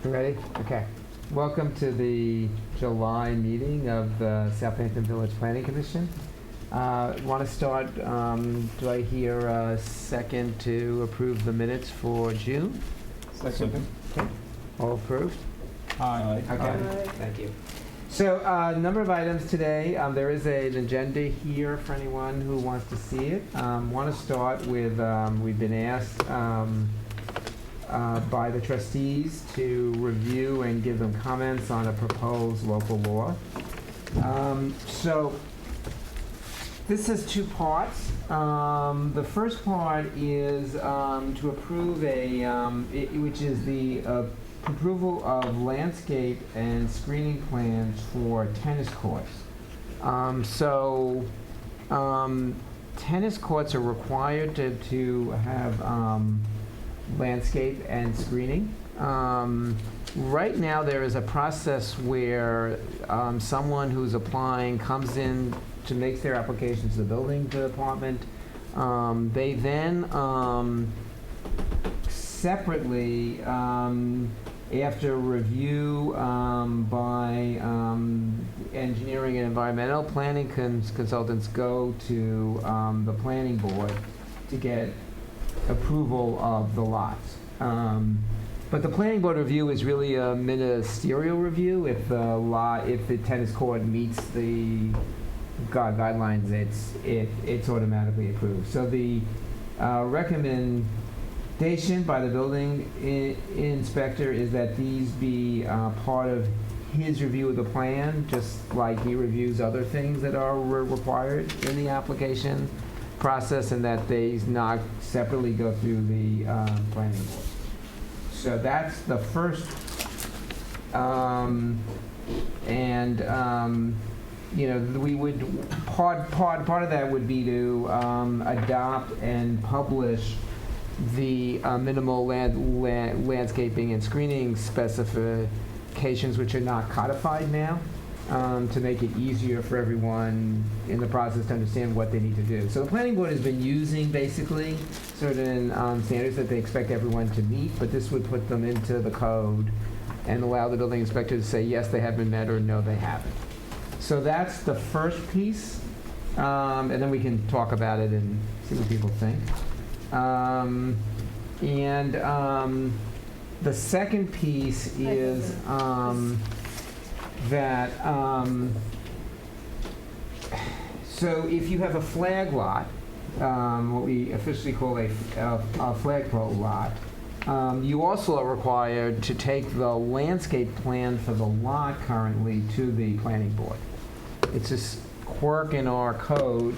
You ready? Okay. Welcome to the July meeting of the Southampton Village Planning Commission. Want to start, do I hear a second to approve the minutes for June? Second. Okay. All approved? Aye. Okay, thank you. So, a number of items today. There is an agenda here for anyone who wants to see it. Want to start with, we've been asked by the trustees to review and give them comments on a proposed local law. So, this has two parts. The first part is to approve which is the approval of landscape and screening plans for tennis courts. Tennis courts are required to have landscape and screening. Right now, there is a process where someone who's applying comes in to make their application to the building department. They then separately, after review by engineering and environmental planning consultants, go to the planning board to get approval of the lots. But the planning board review is really a ministerial review. If the tennis court meets the guidelines, it's automatically approved. So the recommendation by the building inspector is that these be part of his review of the plan, just like he reviews other things that are required in the application process, and that they not separately go through the planning board. So that's the first, we would, part of that would be to adopt and publish the minimal landscaping and screening specifications, which are not codified now, to make it easier for everyone in the process to understand what they need to do. So the planning board has been using basically certain standards that they expect everyone to meet, but this would put them into the code and allow the building inspector to say, yes, they have been met, or no, they haven't. So that's the first piece, and then we can talk about it and see what people think. The second piece is so if you have a flag lot, what we officially call a flagpole lot, you also are required to take the landscape plan for the lot currently to the planning board. It's this quirk in our code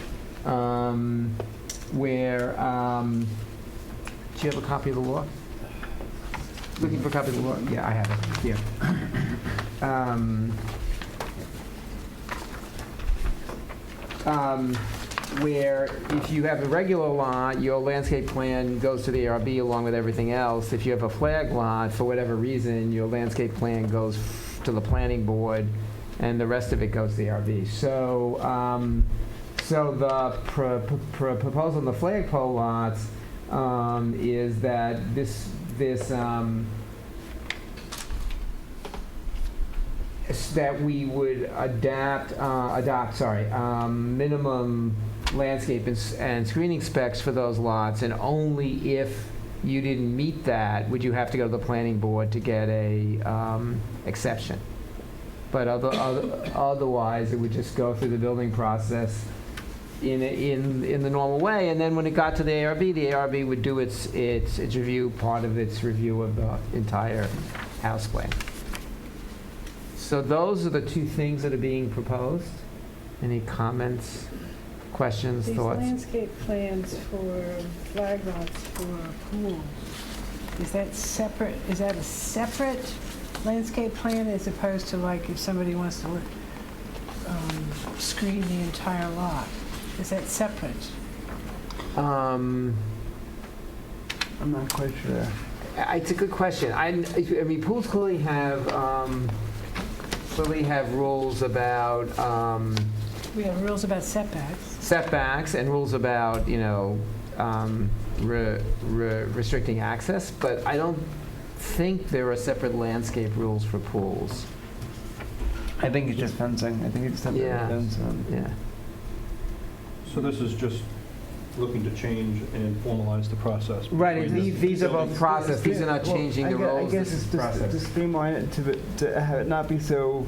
where, do you have a copy of the law? Looking for a copy of the law? Yeah, I have it here. Where if you have a regular lot, your landscape plan goes to the ARB along with everything else. If you have a flag lot, for whatever reason, your landscape plan goes to the planning board, and the rest of it goes to the ARB. So, the proposal on the flagpole lots is that that we would adopt minimum landscape and screening specs for those lots, and only if you didn't meet that would you have to go to the planning board to get a exception. But otherwise, it would just go through the building process in the normal way, and then when it got to the ARB would do its review, part of its review of the entire house plan. So those are the two things that are being proposed. Any comments, questions, thoughts? These landscape plans for flag lots for pools, is that separate? Is that a separate landscape plan as opposed to like if somebody wants to screen the entire lot? Is that separate? I'm not quite sure. It's a good question. I mean, pools clearly have rules about We have rules about setbacks. setbacks and rules about restricting access, but I don't think there are separate landscape rules for pools. I think it's just fencing. I think it's separate Yeah. fence. Yeah. So this is just looking to change and formalize the process. Right, and between the these are both buildings. process, these are not changing the roles, I guess this it's is just process. to streamline it to have it not be so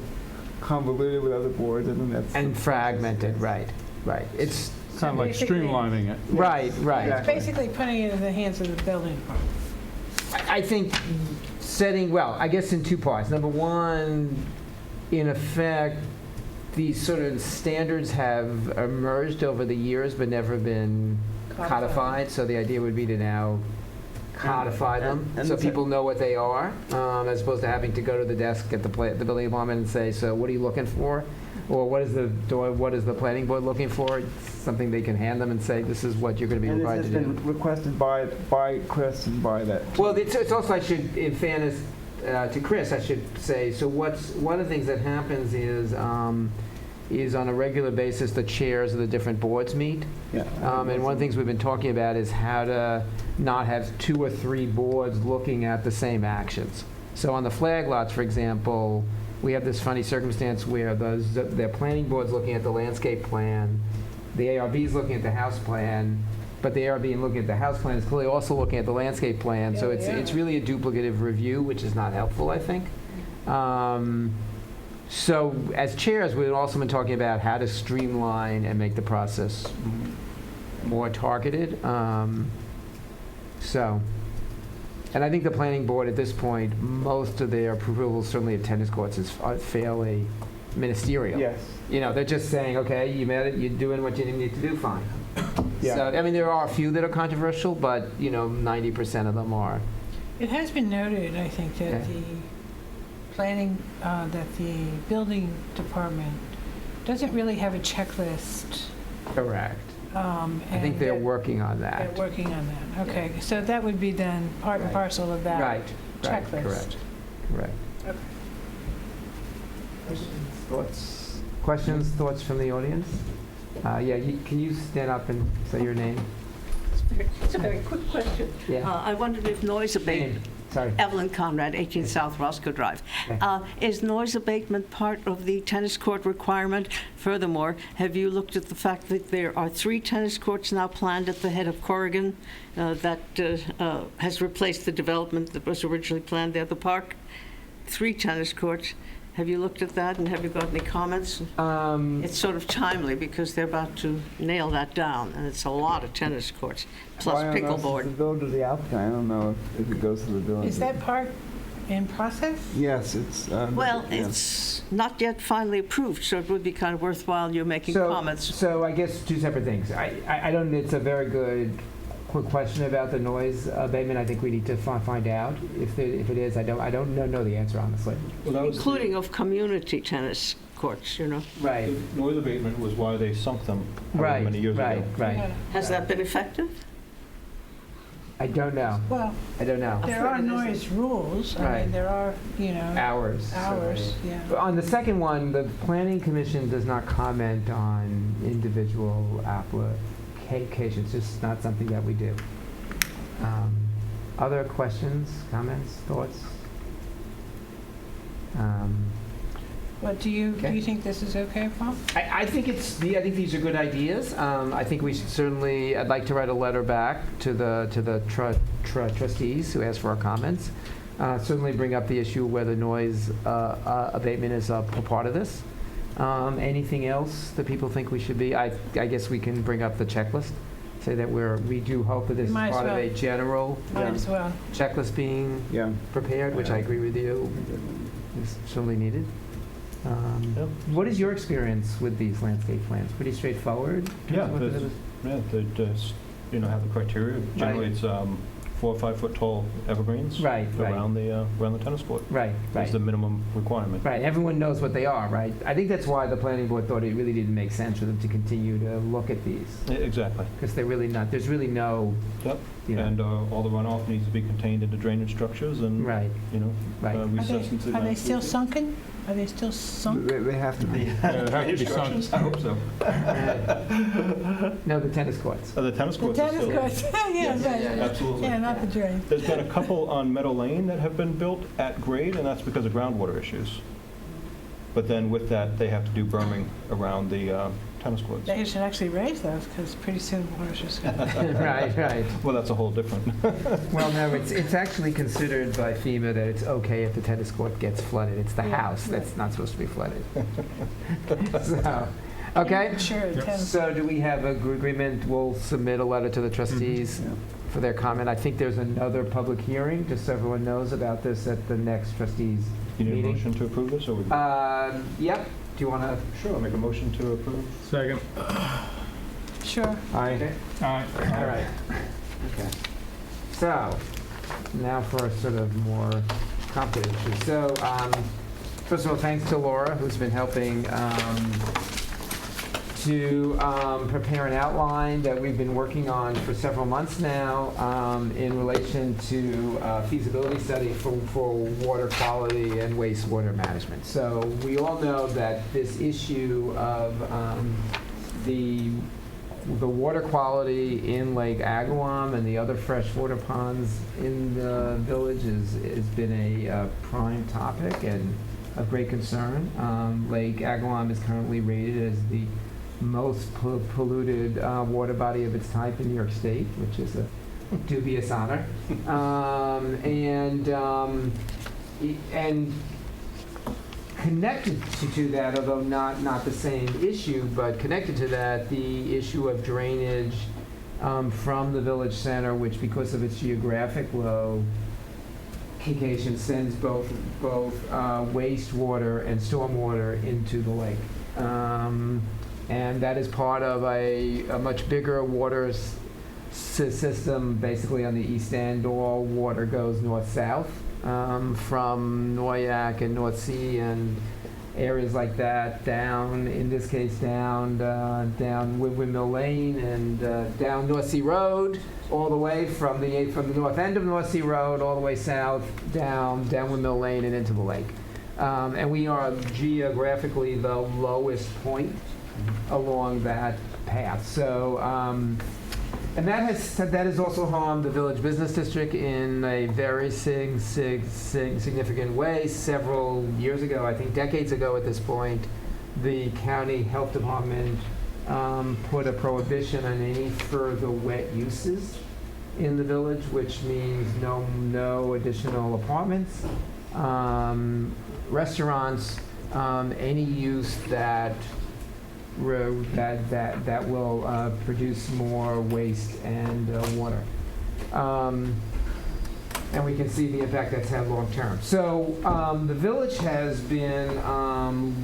convoluted with other boards. I think that's And fragmented, right. It's, Kind of like Basically- streamlining it. right. It's basically putting it in the hands of the building department. I think setting, well, I guess in two parts. Number one, in effect, these sort of standards have emerged over the years but never been codified. So the idea would be to now codify them and so the- people know what they are, as opposed to having to go to the desk at the building department and say, so what are you looking for? Or what is the planning board looking for? It's something they can hand them and say, this is what you're going to be And this required has to do. been requested by Chris and by that. Well, it's also, I should, in fairness to Chris, I should say, so one of the things that happens is on a regular basis, the chairs of the different boards meet. Yeah. And one of the things we've been talking about is how to not have 2 or 3 boards looking at the same actions. So on the flag lots, for example, we have this funny circumstance where the planning board's looking at the landscape plan, the ARB is looking at the house plan, but the ARB in looking at the house plan is clearly also looking at the landscape plan. So Yeah, it's yeah. really a duplicative review, which is not helpful, I think. So as chairs, we've also been talking about how to streamline and make the process more targeted. And I think the planning board at this point, most of their approvals, certainly of tennis courts, are fairly ministerial. Yes. You know, they're just saying, okay, you met it, you're doing what you need to do, fine. Yeah. So, I mean, there are a few that are controversial, but, 90% of them are. It has been noted, I think, that Yeah. the planning, that the building department doesn't really have a checklist. Correct. I think and they're that working on They're that. working on that. Okay, so that would be then part and Right. parcel of that Right, checklist. correct. Okay. Questions, thoughts from the audience? Can you stand up and say your name? It's a very quick question. Yeah. I wondered if noise abatement, Name. Sorry. Evelyn Conrad, 18 South Roscoe Drive. Okay. Is noise abatement part of the tennis court requirement? Furthermore, have you looked at the fact that there are 3 tennis courts now planned at the head of Corrigan that has replaced the development that was originally planned there at the park? 3 tennis courts. Have you looked at that, and have you got any comments? It's sort of timely because they're about to nail that down, and it's a lot of tennis courts, plus Well, I don't know if it's the pickleboard. village or the applicant. I don't know if it goes to the village. Is that part in process? Yes, it's. Well, yeah. it's not yet finally approved, so it would be kind of worthwhile you making comments. So I guess 2 separate things. I don't, it's a very good, quick question about the noise abatement. I think we need to find out if it is. I don't know the answer, honestly. Well, that was Including of community tennis courts, you know. Right, the noise abatement was why they sunk them however many years ago. right. Yeah. Has that been effective? I don't know. Well, I don't know. there are noise rules. I Right. mean, there are, Hours. hours, yeah. But on the second one, the planning commission does not comment on individual applications, just not something that we do. Other questions, comments, thoughts? But do you Okay. think this is okay, Paul? I think I think these are good ideas. I think we should certainly, I'd like to write a letter back to the trustees who asked for our comments. Certainly bring up the issue of whether noise abatement is a part of this. Anything else that people think we should be? I guess we can bring up the checklist, say that we do hope that this is Might as part of well. a general Might as well. checklist being Yeah. prepared, which I agree with you, is certainly needed. Yep. What is your experience with these landscape plans? Pretty straightforward? Yeah, they just, have the criteria. Generally, it's 4 or 5 foot tall evergreens Right. around the tennis court. Right. That's the minimum requirement. Right, everyone knows what they are, right? I think that's why the planning board thought it really didn't make sense for them to continue to look at these, Exactly. because they're really not, there's really no, Yep. you know. And all the runoff needs to be contained into drainage structures and, Right, right. recessed into the Are they ground. still sunken? Are they still sunk? They have to be. There have to be some, I hope so. No, the tennis courts. The tennis The courts are tennis still. courts, yeah, right. Absolutely. Yeah, not the drain. There's been a couple on Meadow Lane that have been built at grade, and that's because of groundwater issues. But then with that, they have to do berming around the tennis courts. They should actually raise those, because pretty soon water's just going to... Right. Well, that's a whole different. Well, no, it's actually considered by FEMA that it's okay if the tennis court gets flooded. It's the Yeah, house right. that's not supposed to be flooded. So, okay. Sure, tennis. So do we have an agreement? We'll submit a letter to the trustees Yeah. for their comment. I think there's another public hearing, just so everyone knows about this at the next trustees You need a meeting. motion to approve this, or would? Yep. Do you want to? Sure, I'll make a motion to approve. Second. Sure. Okay. Aye. All right. Okay. So, now for a sort of more complicated issue. So, first of all, thanks to Laura, who's been helping to prepare an outline that we've been working on for several months now in relation to feasibility study for water quality and wastewater management. So we all know that this issue of the water quality in Lake Agawam and the other freshwater ponds in the village has been a prime topic and of great concern. Lake Agawam is currently rated as the most polluted water body of its type in New York State, which is a dubious honor. And connected to that, although not the same issue, but connected to that, the issue of drainage from the village center, which because of its geographic location sends both wastewater and stormwater into the lake. And that is part of a much bigger water system, basically on the east end. All water goes north-south from Noyak and North Sea and areas like that down, in this case, down Windmill Lane and down North Sea Road, all the way from the north end of North Sea Road all the way south, down Windmill Lane and into the lake. And we are geographically the lowest point along that path. So, and that has also harmed the Village Business District in a very significant way. Several years ago, I think decades ago at this point, the county health department put a prohibition on any further wet uses in the village, which means no additional apartments, restaurants, any use that will produce more waste and water. And we can see the impact that's had long term. So the village has been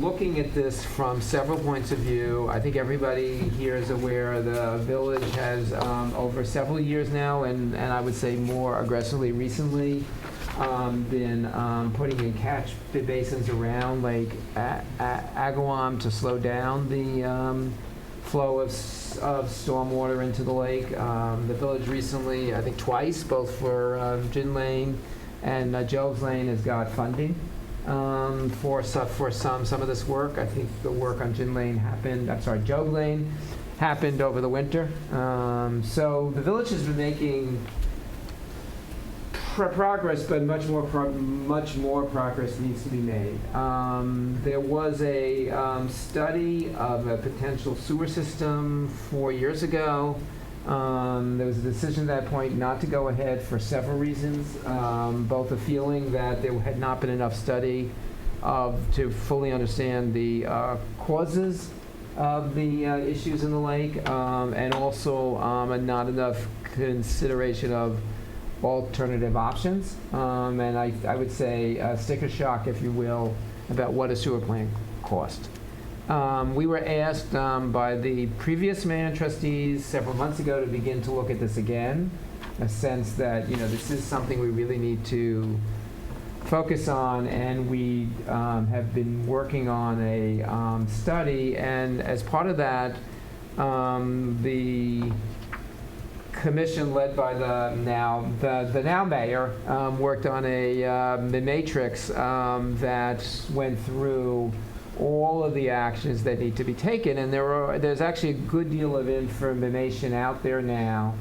looking at this from several points of view. I think everybody here is aware the village has over several years now, and I would say more aggressively recently, been putting in catch basins around Lake Agawam to slow down the flow of stormwater into the lake. The village recently, I think twice, both for Gin Lane and Job's Lane, has got funding for some of this work. I think the work on Job Lane happened over the winter. So the village has been making progress, but much more progress needs to be made. There was a study of a potential sewer system 4 years ago. There was a decision at that point not to go ahead for several reasons, both a feeling that there had not been enough study to fully understand the causes of the issues in the lake, and also not enough consideration of alternative options, and I would say sticker shock, if you will, about what a sewer plant cost. We were asked by the previous mayor and trustees several months ago to begin to look at this again, a sense that this is something we really need to focus on, and we have been working on a study, and as part of that, the commission led by the now mayor worked on a matrix that went through all of the actions that need to be taken, and there's actually a good deal of information out there now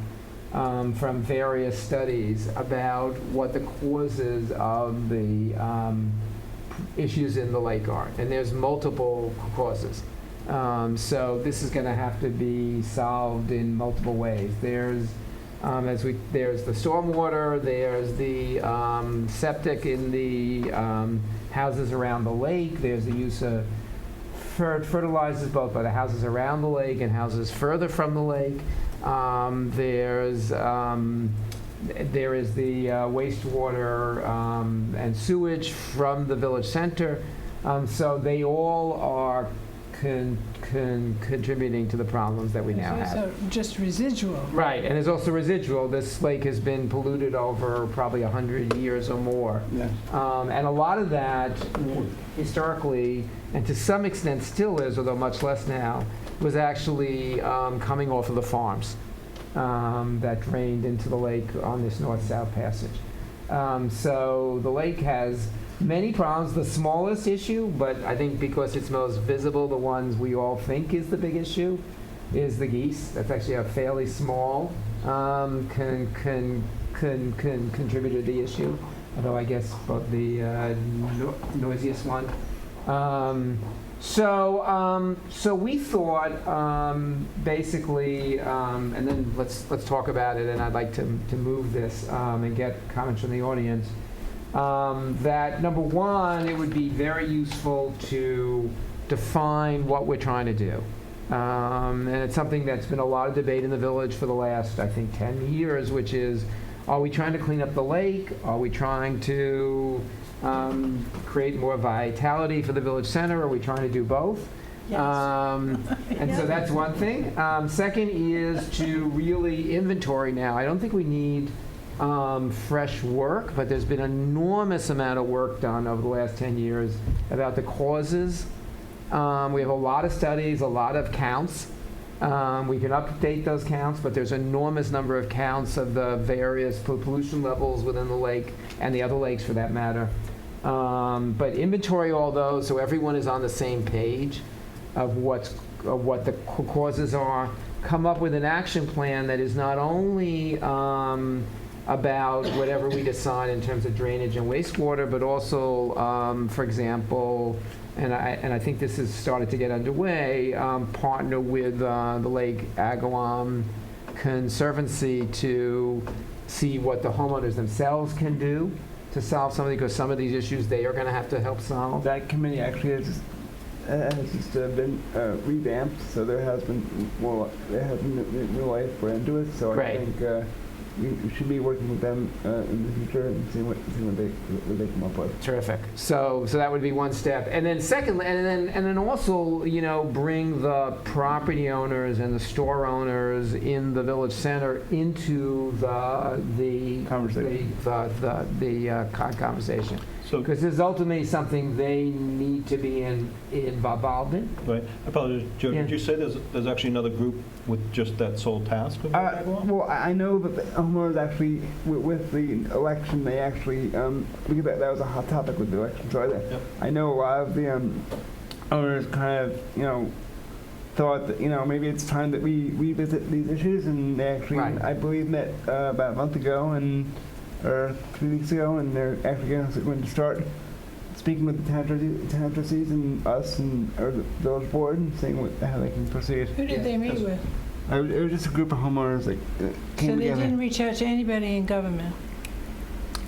from various studies about what the causes of the issues in the lake are, and there's multiple causes. So this is going to have to be solved in multiple ways. There's the stormwater, there's the septic in the houses around the lake, there's the use of fertilizers both by the houses around the lake and houses further from the lake. There is the wastewater and sewage from the village center. So they all are contributing to the problems that we now There's have. also just residual. Right, and there's also residual. This lake has been polluted over probably 100 years or more. Yeah. And a lot of that, historically, and to some extent still is, although much less now, was actually coming off of the farms that drained into the lake on this north-south passage. So the lake has many problems. The smallest issue, but I think because it's most visible, the ones we all think is the big issue, is the geese. That's actually a fairly small contributor to the issue, although I guess both the noisiest one. So we thought basically, and then let's talk about it, and I'd like to move this and get comments from the audience. That number one, it would be very useful to define what we're trying to do. And it's something that's been a lot of debate in the village for the last, I think, 10 years, which is, are we trying to clean up the lake? Are we trying to create more vitality for the village center? Are we trying to do both? Yes. And so that's one thing. Second is to really inventory now. I don't think we need fresh work, but there's been an enormous amount of work done over the last 10 years about the causes. We have a lot of studies, a lot of counts. We can update those counts, but there's an enormous number of counts of the various pollution levels within the lake and the other lakes for that matter. But inventory all those so everyone is on the same page of what the causes are. Come up with an action plan that is not only about whatever we decide in terms of drainage and wastewater, but also, for example, and I think this has started to get underway, partner with the Lake Agawam Conservancy to see what the homeowners themselves can do to solve some of these issues they are going to have to help solve. That committee actually has just been revamped, so there has been new life put into it. So Right. I think we should be working with them in the future and seeing what they come up with. Terrific. So that would be one step, and then secondly, and then also, bring the property owners and the store owners in the village center into the Conversation. the conversation, So, because this is ultimately something they need to be involved in. right, I apologize, Joe, Yeah. did you say there's actually another group with just that sole task of Agawam? Well, I know that the homeowners actually, with the election, they actually, because that was a hot topic with the election, so Yep. I know a lot of the owners kind of, thought that, maybe it's time that we revisit these issues, and they actually, Right. I believe, met about a month ago, or 3 weeks ago, and they're actually going to start speaking with the town trustees and us or the village board and seeing how they can proceed. Who did they meet with? It was just a group of homeowners that came So they together. didn't reach out to anybody in government?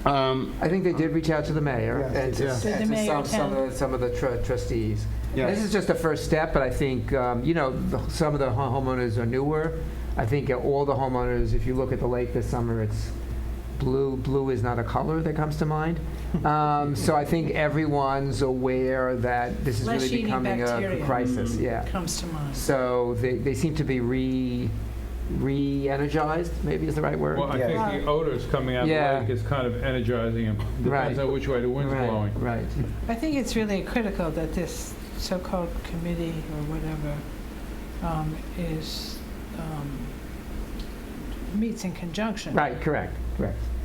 I think they did reach out to the mayor Yes, and to, yeah. Did the and to mayor some of the trustees. Yeah. This is just a first step, but I think, some of the homeowners are newer. I think all the homeowners, if you look at the lake this summer, it's blue. Blue is not a color that comes to mind. So I think everyone's aware that this is really Flesh-eating becoming a bacteria. crisis. Yeah. Comes to mind. So they seem to be re-energized, maybe is the right word. Well, I Yeah. think the odors coming out of the Yeah. lake is kind of energizing them. Depends Right. on which way the wind's Right, blowing. right. I think it's really critical that this so-called committee or whatever is meets in conjunction. Right, correct.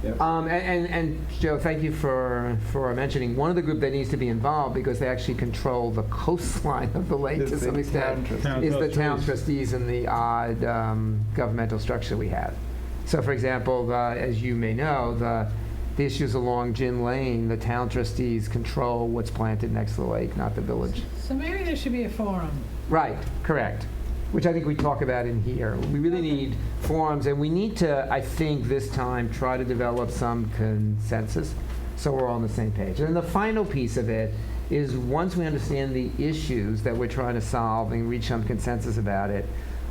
Yep. And Joe, thank you for mentioning one of the group that needs to be involved because they actually control the coastline of the lake Is to the some extent. town Is the town trustees. trustees and the odd governmental structure we have. So, for example, as you may know, the issues along Gin Lane, the town trustees control what's planted next to the lake, not the village. So maybe there should be a forum. Right, correct. Which I think we talk about in here. We really need forums, and we need to, I think, this time, try to develop some consensus so we're all on the same page. And the final piece of it is once we understand the issues that we're trying to solve and reach some consensus about it,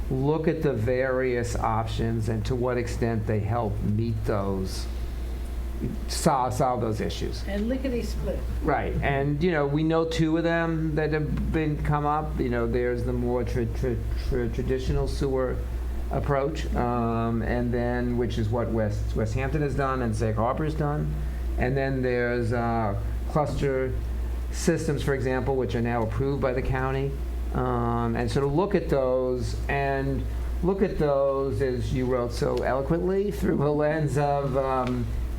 look at the various options and to what extent they help meet those, solve those issues. And lickety-split. Right, and we know two of them that have been come up. There's the more traditional sewer approach, and then which is what West Hampton has done and Sag Harbor has done, and then there's cluster systems, for example, which are now approved by the county, and so to look at those as you wrote so eloquently through a lens of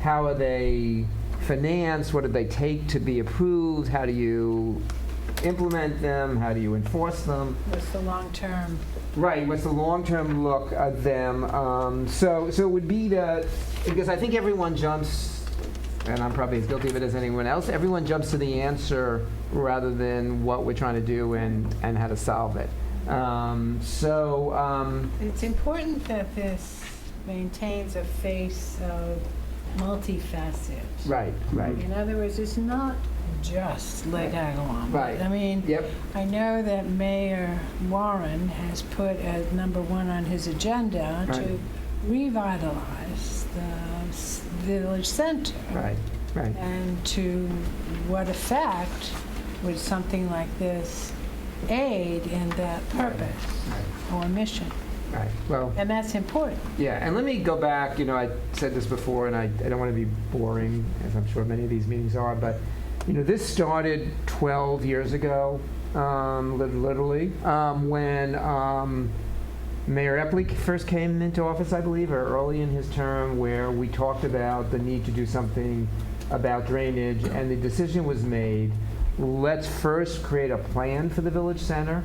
how are they financed? What did they take to be approved? How do you implement them? How do you enforce them? What's the long-term? Right, what's the long-term look at them? So it would be because I think everyone jumps, and I'm probably as guilty of it as anyone else, everyone jumps to the answer rather than what we're trying to do and how to solve it. It's important that this maintains a face of multifaceted. Right. In other words, it's not just Lake Agawam. Right. I mean, Yep. I know that Mayor Warren has put as number one on his agenda Right. to revitalize the village center. Right. And to what effect would something like this aid in that purpose or mission? Right. Well. And that's important. Yeah, and let me go back, I said this before, and I don't want to be boring, as I'm sure many of these meetings are, but, this started 12 years ago, literally, when Mayor Epley first came into office, I believe, or early in his term, where we talked about the need to do something about drainage, and the decision was made, let's first create a plan for the village center,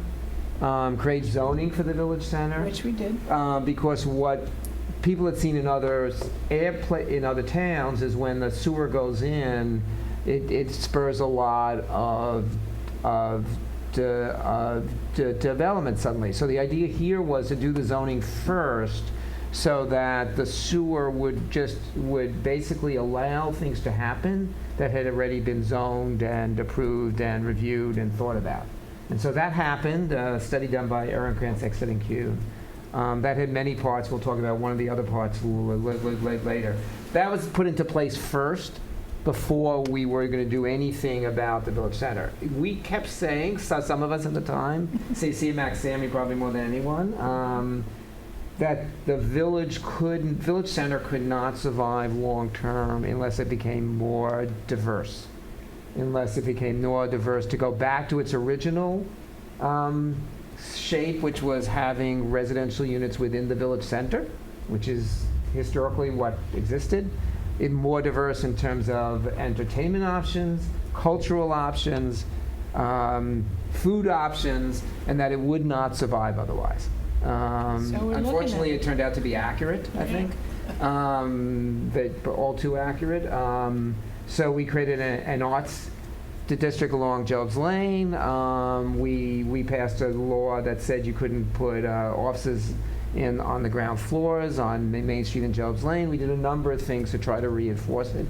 create zoning for the village center. Which we did. Because what people had seen in other towns is when the sewer goes in, it spurs a lot of development suddenly. So the idea here was to do the zoning first so that the sewer would basically allow things to happen that had already been zoned and approved and reviewed and thought about. And so that happened, a study done by Aaron Krantz, Exeter and Q. That had many parts. We'll talk about one of the other parts later. That was put into place first before we were going to do anything about the village center. We kept saying, so some of us at the time, Max Sammy probably more than anyone, that the village center could not survive long-term unless it became more diverse. To go back to its original shape, which was having residential units within the village center, which is historically what existed. It more diverse in terms of entertainment options, cultural options, food options, and that it would not survive otherwise. Unfortunately, it turned out to be accurate, I think. All too accurate. So we created an arts district along Job's Lane. We passed a law that said you couldn't put offices on the ground floors on Main Street and Job's Lane. We did a number of things to try to reinforce it.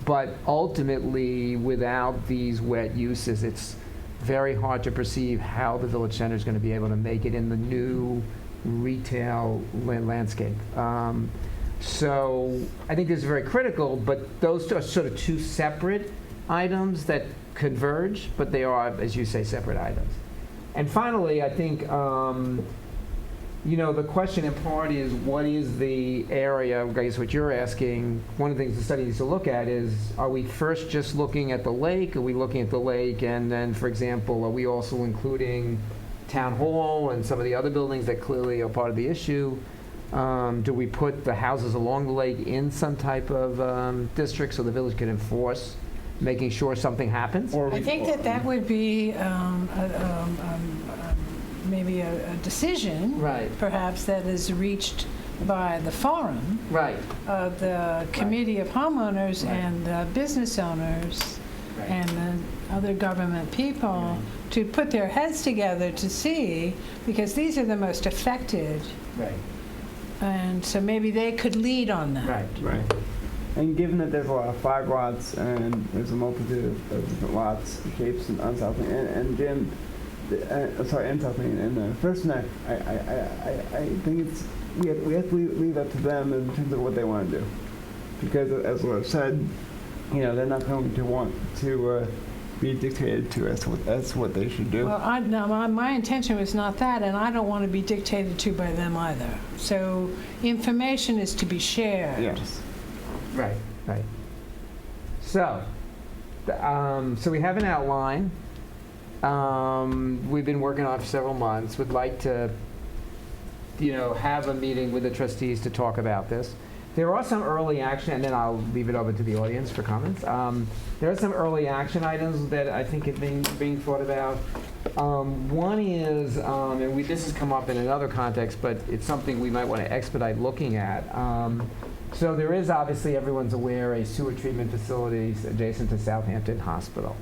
But ultimately, without these wet uses, it's very hard to perceive how the village center is going to be able to make it in the new retail landscape. So I think this is very critical, but those are sort of two separate items that converge, but they are, as you say, separate items. And finally, I think, the question in part is, what is the area, I guess what you're asking, one of the things the study needs to look at is, are we first just looking at the lake? Are we looking at the lake, and then, for example, are we also including Town Hall and some of the other buildings that clearly are part of the issue? Do we put the houses along the lake in some type of district so the village can enforce, making sure something happens? Or I we- think that would be maybe a decision, Right, perhaps, that is reached by the forum right. of the committee of homeowners Right. and the business owners Right. and the other government people to put their heads together to see, because these are the most affected, Right, and so maybe they could lead on that. right. Right. And given that there's a lot of flag lots and there's a multitude of different lots, shapes, and on South Main, and Jim, and South Main, and First Neck, I think we have to leave that to them in terms of what they want to do, because as Laura said, they're not going to want to be dictated to as what they should do. Well, no, my intention was not that, and I don't want to be dictated to by them either. So information is to be shared. Yes. Right, right. So, so we have an outline. We've been working on it for several months. Would like to, have a meeting with the trustees to talk about this. There are some early action, and then I'll leave it over to the audience for comments. There are some early action items that I think are being thought about. One is, and this has come up in another context, but it's something we might want to expedite looking at. So there is, obviously, everyone's aware, a sewer treatment facility adjacent to Southampton Hospital.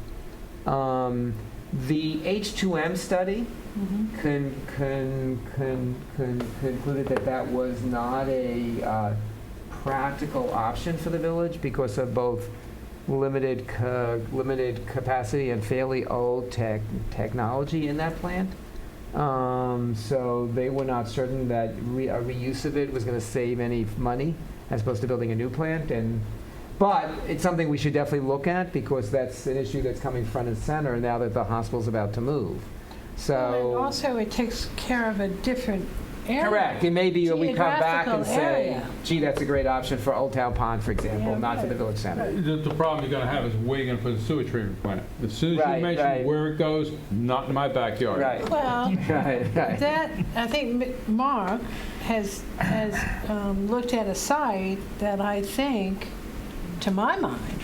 The H2M study concluded that was not a practical option for the village because of both limited capacity and fairly old technology in that plant. So they were not certain that a reuse of it was going to save any money as opposed to building a new plant. But it's something we should definitely look at because that's an issue that's coming front and center now that the hospital's about to move. Well, and So, also, it takes care of a different area. correct. It may be we come back and Geographical say, area. gee, that's a great option for Old Town Pond, for example, Yeah, not for the right. village center. The problem you're gonna have is where you're gonna put the sewage treatment plant. As soon as Right, you mention right. where it goes, not in my backyard. Right, Well, right, right. that, I think Mark has looked at a site that I think, to my mind,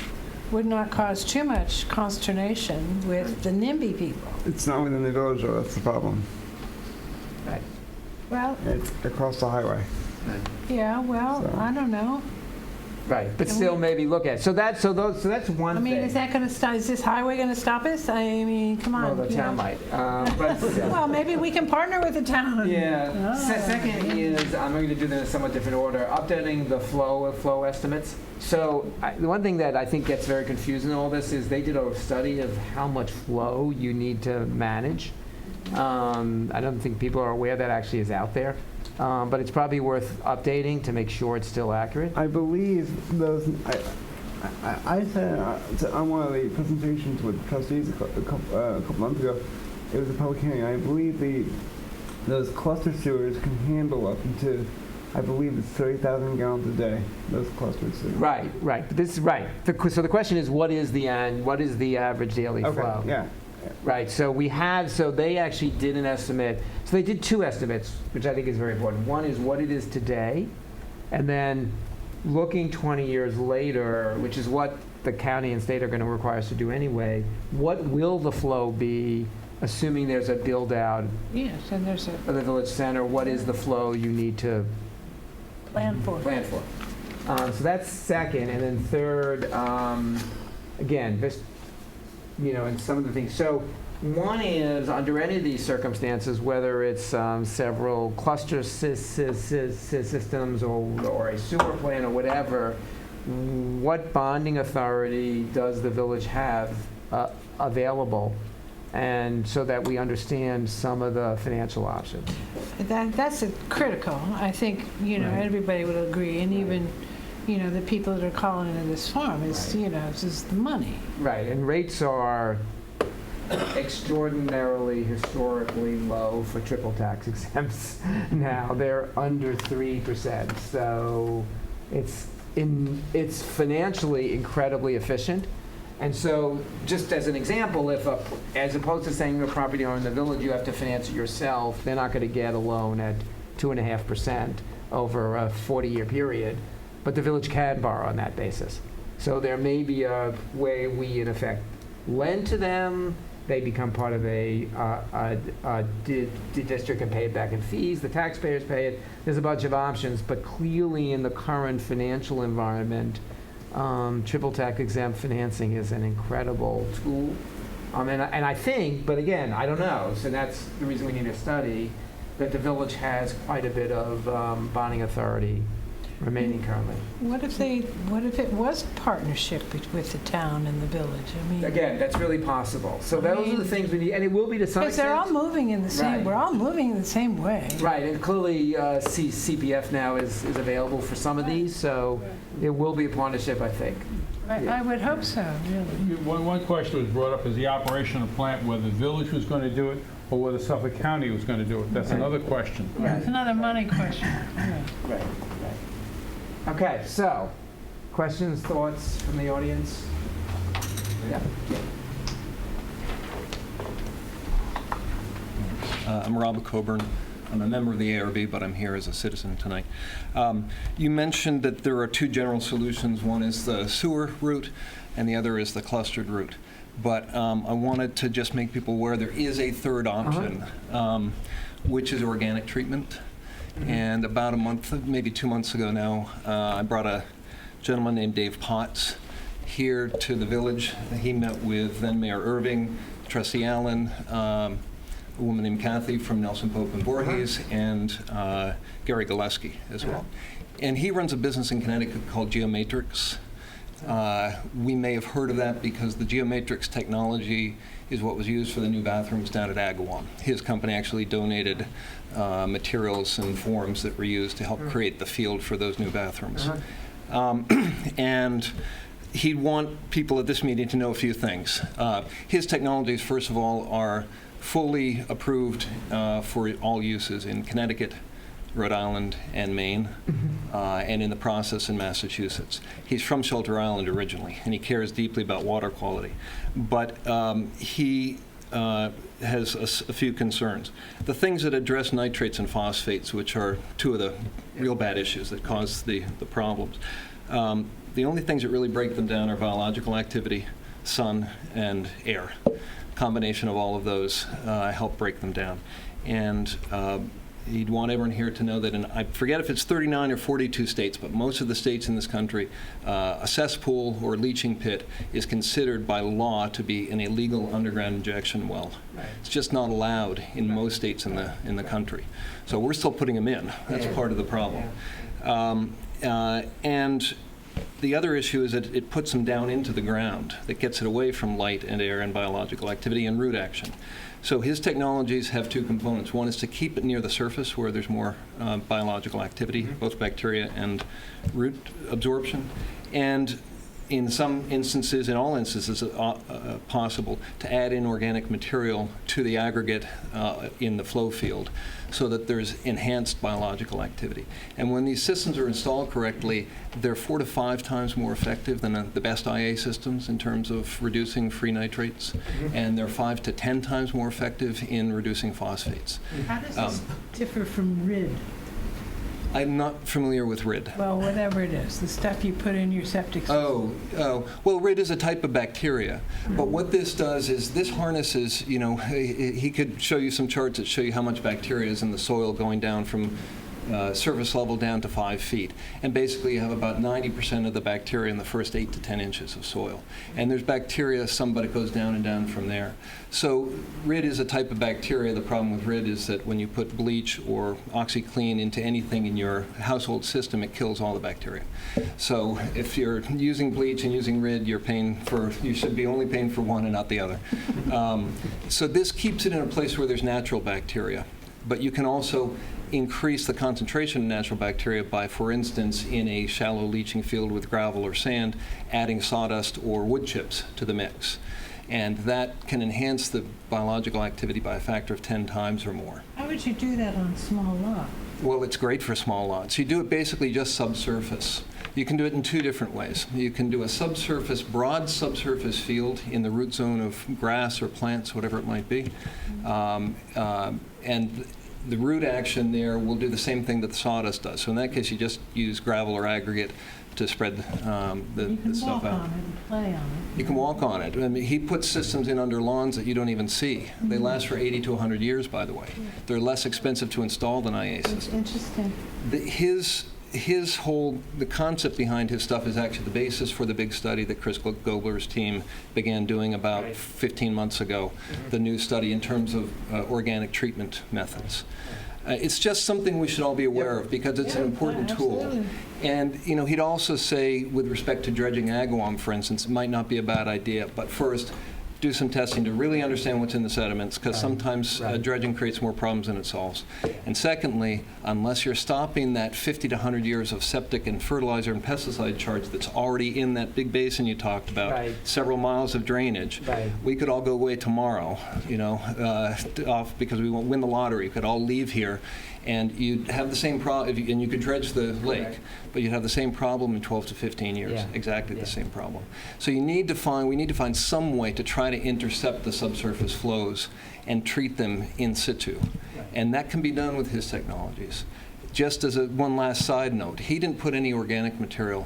would not cause too much consternation with the NIMBY people. It's not within the village, though. That's the problem. Right. Well, It's across the highway. yeah, well, So- I don't know. Right, but Can still we- maybe look at, so that's one I thing. meing, is that going to stop, is this highway going to stop us? I mean, come on. Well, the you town know. might, but. Well, maybe we can partner with the town. Yeah. Second is, I'm going to do this in a somewhat different order, updating the flow estimates. So the one thing that I think gets very confusing in all this is they did a study of how much flow you need to manage. I don't think people are aware that actually is out there, but it's probably worth updating to make sure it's still accurate. I believe those. I said on one of the presentations with trustees a couple months ago, it was a public hearing. I believe those cluster sewers can handle up to, I believe it's 30,000 gallons a day. Those cluster sewers. Right, right. But this is right. So the question is, what is the average daily Okay. flow? Yeah. Right, so they actually did an estimate. So they did two estimates, which I think is very important. One is what it is today, and then looking 20 years later, which is what the county and state are going to require us to do anyway, what will the flow be, assuming there's a build-out Yes, and there's a of the village center? What is the flow you need to plan for it. plan for? So that's second, and then third, again, this, and some of the things. So one is, under any of these circumstances, whether it's several cluster systems or a sewer plant or whatever, what bonding authority does the village have available? And so that we understand some of the financial options. That's critical. I think, Right. everybody would agree, and even, the people that are calling into this farm is, Right. it's just the money. Right, and rates are extraordinarily, historically low for triple tax exempts now. They're under 3%, so it's financially incredibly efficient. And so, just as an example, as opposed to saying you're a property owner in the village, you have to finance it yourself, they're not going to get a loan at 2.5%. over a 40-year period, but the village can borrow on that basis. So there may be a way we, in effect, lend to them. They become part of a district and pay it back in fees. The taxpayers pay it. There's a bunch of options, but clearly in the current financial environment, triple tax exempt financing is an incredible tool. And I think, but again, I don't know, so that's the reason we need a study, that the village has quite a bit of bonding authority remaining currently. What if it was a partnership with the town and the village? I mean, Again, that's really possible. So those are the things we need, and it will be to some because extent. they're all moving in the same. Right. We're all moving in the same way. Right, and clearly CPF now is available for some of these, so it will be a partnership, I think. I would hope so. Really. One question was brought up, is the operation of the plant, whether the village was going to do it or whether Suffolk County was going to do it. That's another question. Yeah, it's another money question. Yeah. Right. Okay, so, questions, thoughts from the audience? Yeah. I'm Robert Coburn. I'm a member of the ARB, but I'm here as a citizen tonight. You mentioned that there are two general solutions. One is the sewer route, and the other is the clustered route. But I wanted to just make people aware there is a third option, which is organic treatment. And about a month, maybe 2 months ago now, I brought a gentleman named Dave Potts here to the village. He met with then Mayor Irving, Trustee Allen, a woman named Kathy from Nelson Pope and Voorhees, and Gary Gillespie as well. And he runs a business in Connecticut called Geomatrix. We may have heard of that because the Geomatrix technology is what was used for the new bathrooms down at Agawam. His company actually donated materials and forms that were used to help create the field for those new bathrooms. And he'd want people at this meeting to know a few things. His technologies, first of all, are fully approved for all uses in Connecticut, Rhode Island, and Maine, and in the process in Massachusetts. He's from Shelter Island originally, and he cares deeply about water quality. But he has a few concerns. The things that address nitrates and phosphates, which are two of the real bad issues that cause the problems. The only things that really break them down are biological activity, sun, and air. Combination of all of those help break them down. And he'd want everyone here to know that I forget if it's 39 or 42 states, but most of the states in this country, a cesspool or leaching pit is considered by law to be an illegal underground injection well. Right. It's just not allowed in most states in the country. So we're still putting them in. That's part of the problem. And the other issue is that it puts them down into the ground. That gets it away from light and air and biological activity and root action. So his technologies have two components. One is to keep it near the surface where there's more biological activity, both bacteria and root absorption. And in some instances, in all instances possible, to add in organic material to the aggregate in the flow field so that there's enhanced biological activity. And when these systems are installed correctly, they're 4 to 5 times more effective than the best IA systems in terms of reducing free nitrates, and they're 5 to 10 times more effective in reducing phosphates. How does this differ from RID? I'm not familiar with RID. Well, whatever it is, the stuff you put in your septic system. Well, RID is a type of bacteria. But what this does is this harnesses, he could show you some charts that show you how much bacteria is in the soil going down from surface level down to 5 feet. And basically you have about 90% of the bacteria in the first 8 to 10 inches of soil. And there's bacteria, but it goes down and down from there. So RID is a type of bacteria. The problem with RID is that when you put bleach or OxyClean into anything in your household system, it kills all the bacteria. So if you're using bleach and using RID, you should be only paying for one and not the other. So this keeps it in a place where there's natural bacteria. But you can also increase the concentration of natural bacteria by, for instance, in a shallow leaching field with gravel or sand, adding sawdust or wood chips to the mix. And that can enhance the biological activity by a factor of 10 times or more. How would you do that on a small lot? Well, it's great for small lots. You do it basically just subsurface. You can do it in 2 different ways. You can do a broad subsurface field in the root zone of grass or plants, whatever it might be. And the root action there will do the same thing that the sawdust does. So in that case, you just use gravel or aggregate to spread You the can stuff walk out. on it and play on it. You can walk on it. I mean, he puts systems in under lawns that you don't even see. They last for 80 to 100 years, by the way. They're less expensive to install than IA It's systems. interesting. The concept behind his stuff is actually the basis for the big study that Chris Gobler's team began doing about 15 months ago, the new study in terms of organic treatment methods. It's just something we should all be aware of because it's an important tool. Absolutely. And, he'd also say, with respect to dredging Agawam, for instance, it might not be a bad idea, but first, do some testing to really understand what's in the sediments, because sometimes dredging creates more problems than it solves. And secondly, unless you're stopping that 50 to 100 years of septic and fertilizer and pesticide charge that's already in that big basin you talked about, Right. several miles of drainage, Right. we could all go away tomorrow, off because we won't win the lottery. We could all leave here, and you'd have the same problem, and you could dredge the lake, Right. but you'd have the same problem in 12 to 15 years. Yeah. Exactly Yeah. the same problem. So we need to find some way to try to intercept the subsurface flows and treat them in situ. And that can be done with his technologies. Just as one last side note, he didn't put any organic material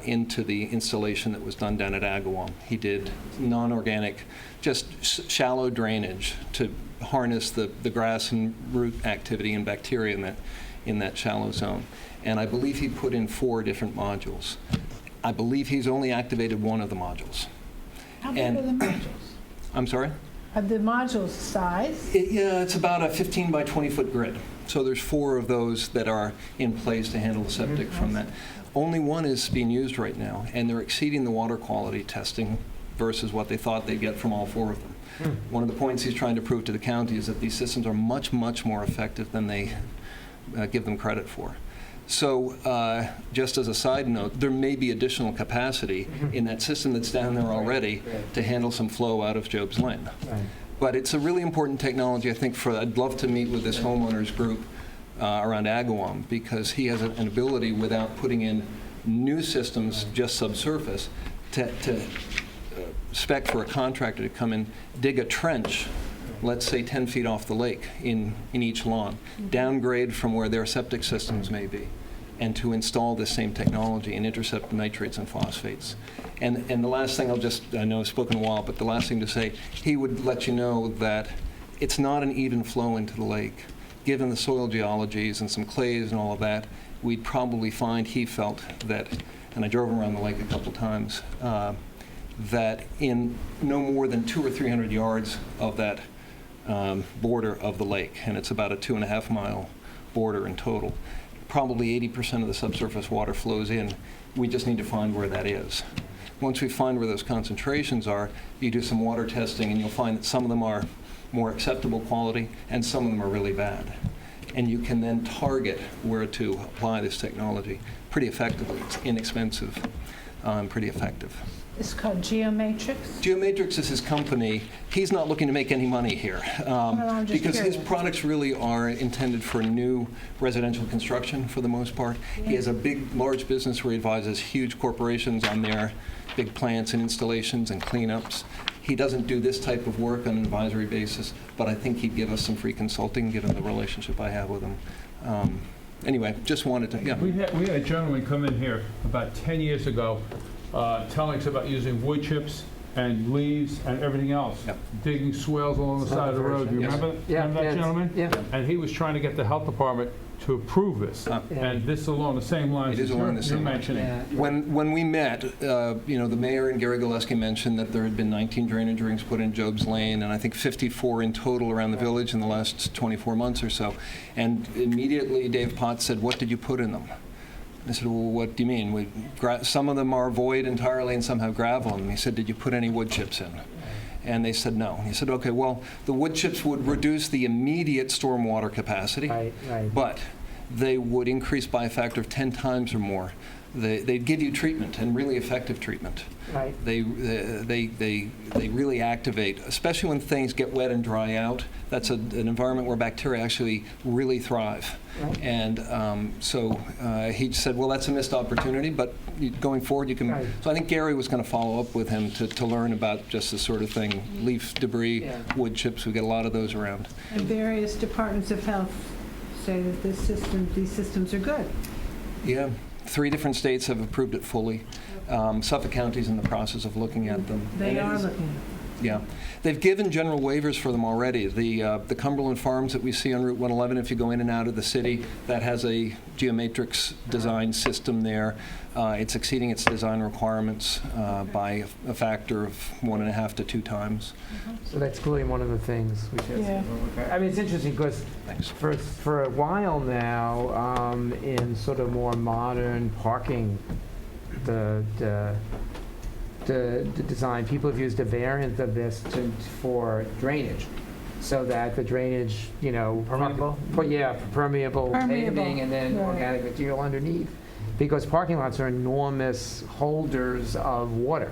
into the installation that was done down at Agawam. He did non-organic, just shallow drainage to harness the grass and root activity and bacteria in that shallow zone. And I believe he put in 4 different modules. I believe he's only activated one of the modules. How big And- are the modules? I'm sorry? Are the modules size? Yeah, it's about a 15 by 20-foot grid. So there's 4 of those that are in place to handle the septic from that. Only one is being used right now, and they're exceeding the water quality testing versus what they thought they'd get from all 4 of them. One of the points he's trying to prove to the county is that these systems are much, much more effective than they give them credit for. So just as a side note, there may be additional capacity in that system that's down there already to handle some flow out of Job's Lane. Right. But it's a really important technology, I think, I'd love to meet with this homeowners group around Agawam, because he has an ability, without putting in new systems just subsurface, to spec for a contractor to come in, dig a trench, let's say 10 feet off the lake in each lawn, downgrade from where their septic systems may be, and to install this same technology and intercept nitrates and phosphates. And the last thing I know I've spoken a while, but the last thing to say, he would let you know that it's not an even flow into the lake. Given the soil geologies and some clays and all of that, we'd probably find, he felt that, and I drove around the lake a couple times, that in no more than 200 or 300 yards of that border of the lake, and it's about a 2.5-mile border in total, probably 80% of the subsurface water flows in. We just need to find where that is. Once we find where those concentrations are, you do some water testing, and you'll find that some of them are more acceptable quality, and some of them are really bad. And you can then target where to apply this technology pretty effectively. It's inexpensive, pretty effective. It's called Geomatrix. Geomatrix is his company. He's not looking to make any money here, I'm just because his curious. products really are intended for new residential construction for the most part. He has a large business where he advises huge corporations on their big plants and installations and cleanups. He doesn't do this type of work on an advisory basis, but I think he'd give us some free consulting, given the relationship I have with him. Anyway, just wanted to, yeah. We had a gentleman come in here about 10 years ago telling us about using wood chips and leaves and everything else, Yep. digging swales along the side of the road. Do you Yes. remember Yeah, remember that yeah, gentleman? yeah. And he was trying to get the health department to approve this. And this is along the same lines It is as along the you're same lines. mentioning. Yeah. When we met, the mayor and Gary Gillespie mentioned that there had been 19 drainage rings put in Job's Lane, and I think 54 in total around the village in the last 24 months or so. And immediately Dave Potts said, "What did you put in them?" I said, "Well, what do you mean? Some of them are void entirely and some have gravel in them." He said, "Did you put any wood chips in?" And they said no. He said, "Okay, well, the wood chips would reduce the immediate stormwater capacity, Right, right. but they would increase by a factor of 10 times or more they give you treatment, and really effective treatment. Right. They really activate, especially when things get wet and dry out. That's an environment where bacteria actually really thrive. Right. And so he said, well, that's a missed opportunity, but going forward you can. Right. So I think Gary was going to follow up with him to learn about just this sort of thing. Leaf debris, Yeah. wood chips, we get a lot of those around. And various departments of health say that these systems are good. Yeah, 3 different states have approved it fully. Suffolk County's in the process of looking at them. They And it are is- looking Yeah. They've given general waivers for them already. The Cumberland Farms that we see on Route 111, if you go in and out of the city, that has a geomatrix design system there. It's exceeding its design requirements by a factor of 1.5 to 2 times. So that's clearly one of the things we should. Yeah. I mean, it's interesting because Thanks. for a while now, in sort of more modern parking, the design, people have used a variant of this for drainage, so that the drainage, Permeable? permeable Permeable, paving and then right. organic material underneath, because parking lots are enormous holders of water,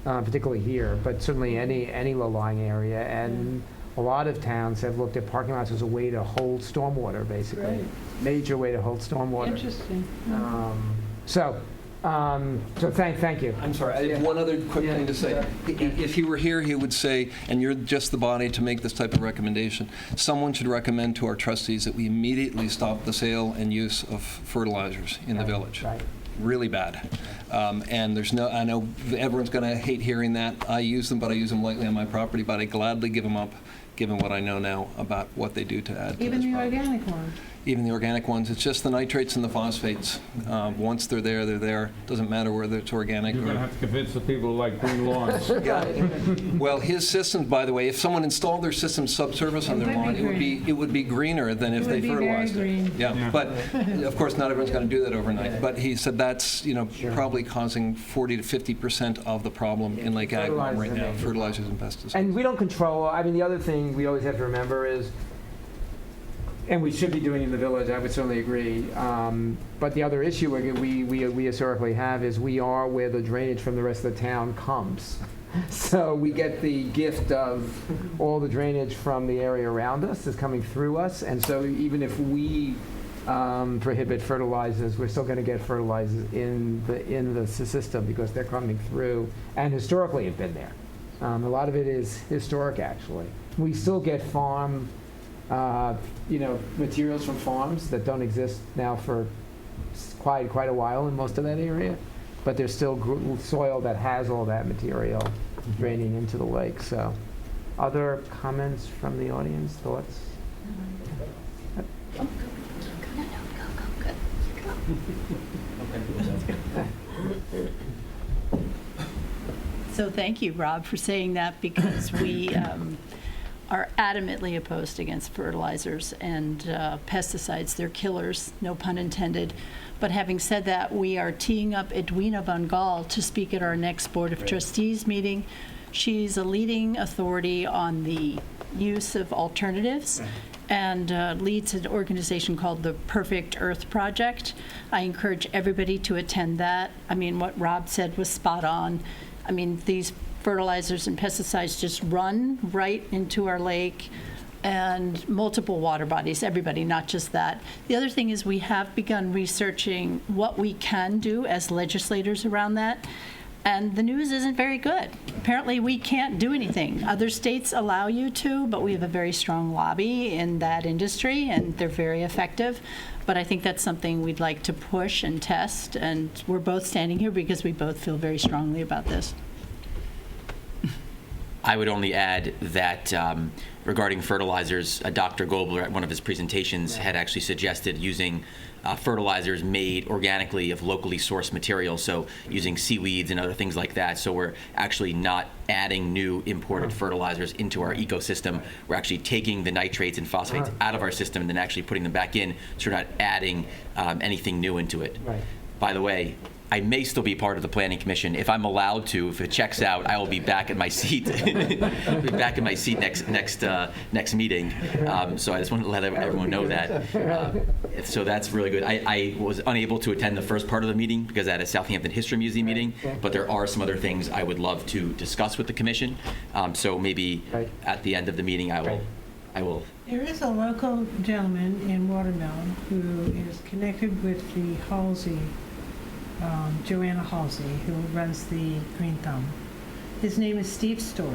particularly here, but certainly any low-lying area, and a lot of towns have looked at parking lots as a way to hold stormwater, basically. Right. Major way to hold stormwater. Interesting. So thank you. I'm sorry, I have one other quick Yeah. thing to say. If he were here, he would say, and you're just the body to make this type of recommendation, someone should recommend to our trustees that we immediately stop the sale and use of fertilizers in the village. Right. Really bad. And I know everyone's going to hate hearing that. I use them, but I use them lightly on my property, but I gladly give them up, given what I know now about what they do to add to Even this the problem. organic one. Even the organic ones, it's just the nitrates and the phosphates. Once they're there, they're there. Doesn't matter whether it's organic You're or... going to have to convince the people who like green lawns. Yeah. Well, his systems, by the way, if someone installed their system subsurface on their It would lawn, be it would be greener than if It they would be very fertilized it. green. Yeah, Yeah. but of course, not everyone's going to do that overnight. But he said that's, Sure. probably causing 40 to 50% of the problem in Lake Agawam Fertilizers right are now, major fertilizers and pesticides. And we don't control, I mean, the other thing we always have to remember is, and we should be doing in the village, I would certainly agree, but the other issue we historically have is we are where the drainage from the rest of the town comes. So we get the gift of all the drainage from the area around us is coming through us, and so even if we prohibit fertilizers, we're still going to get fertilizers in the system because they're coming through, and historically have been there. A lot of it is historic, actually. We still get farm, materials from farms that don't exist now for quite a while in most of that area, but there's still soil that has all that material draining into the lake. So, other comments from the audience, thoughts? So thank you, Rob, for saying that, because we are adamantly opposed against fertilizers and pesticides. They're killers, no pun intended. But having said that, we are teeing up Edwina Van Gaal to speak at our next Board of Trustees meeting. She's a leading authority on the use of alternatives and leads an organization called the Perfect Earth Project. I encourage everybody to attend that. I mean, what Rob said was spot on. I mean, these fertilizers and pesticides just run right into our lake and multiple water bodies, everybody, not just that. The other thing is we have begun researching what we can do as legislators around that. And the news isn't very good. Apparently, we can't do anything. Other states allow you to, but we have a very strong lobby in that industry, and they're very effective. But I think that's something we'd like to push and test, and we're both standing here because we both feel very strongly about this. I would only add that regarding fertilizers, Dr. Gobler at one of his presentations had actually suggested using fertilizers made organically of locally sourced material, so using seaweeds and other things like that. So we're actually not adding new imported fertilizers into our ecosystem. We're actually taking the nitrates and phosphates out of our system and then actually putting them back in, so we're not adding anything new into it. Right. By the way, I may still be part of the Planning Commission. If I'm allowed to, if it checks out, I will be back in my seat. I'll be back in my seat next meeting. So I just wanted to let everyone know that. So that's really good. I was unable to attend the first part of the meeting because I had a Southampton History Museum meeting, but there are some other things I would love to discuss with the commission. So maybe at the end of the meeting, I will. There is a local gentleman in Watermill who is connected with the Halsey, Joanna Halsey, who runs the Green Thumb. His name is Steve Storch,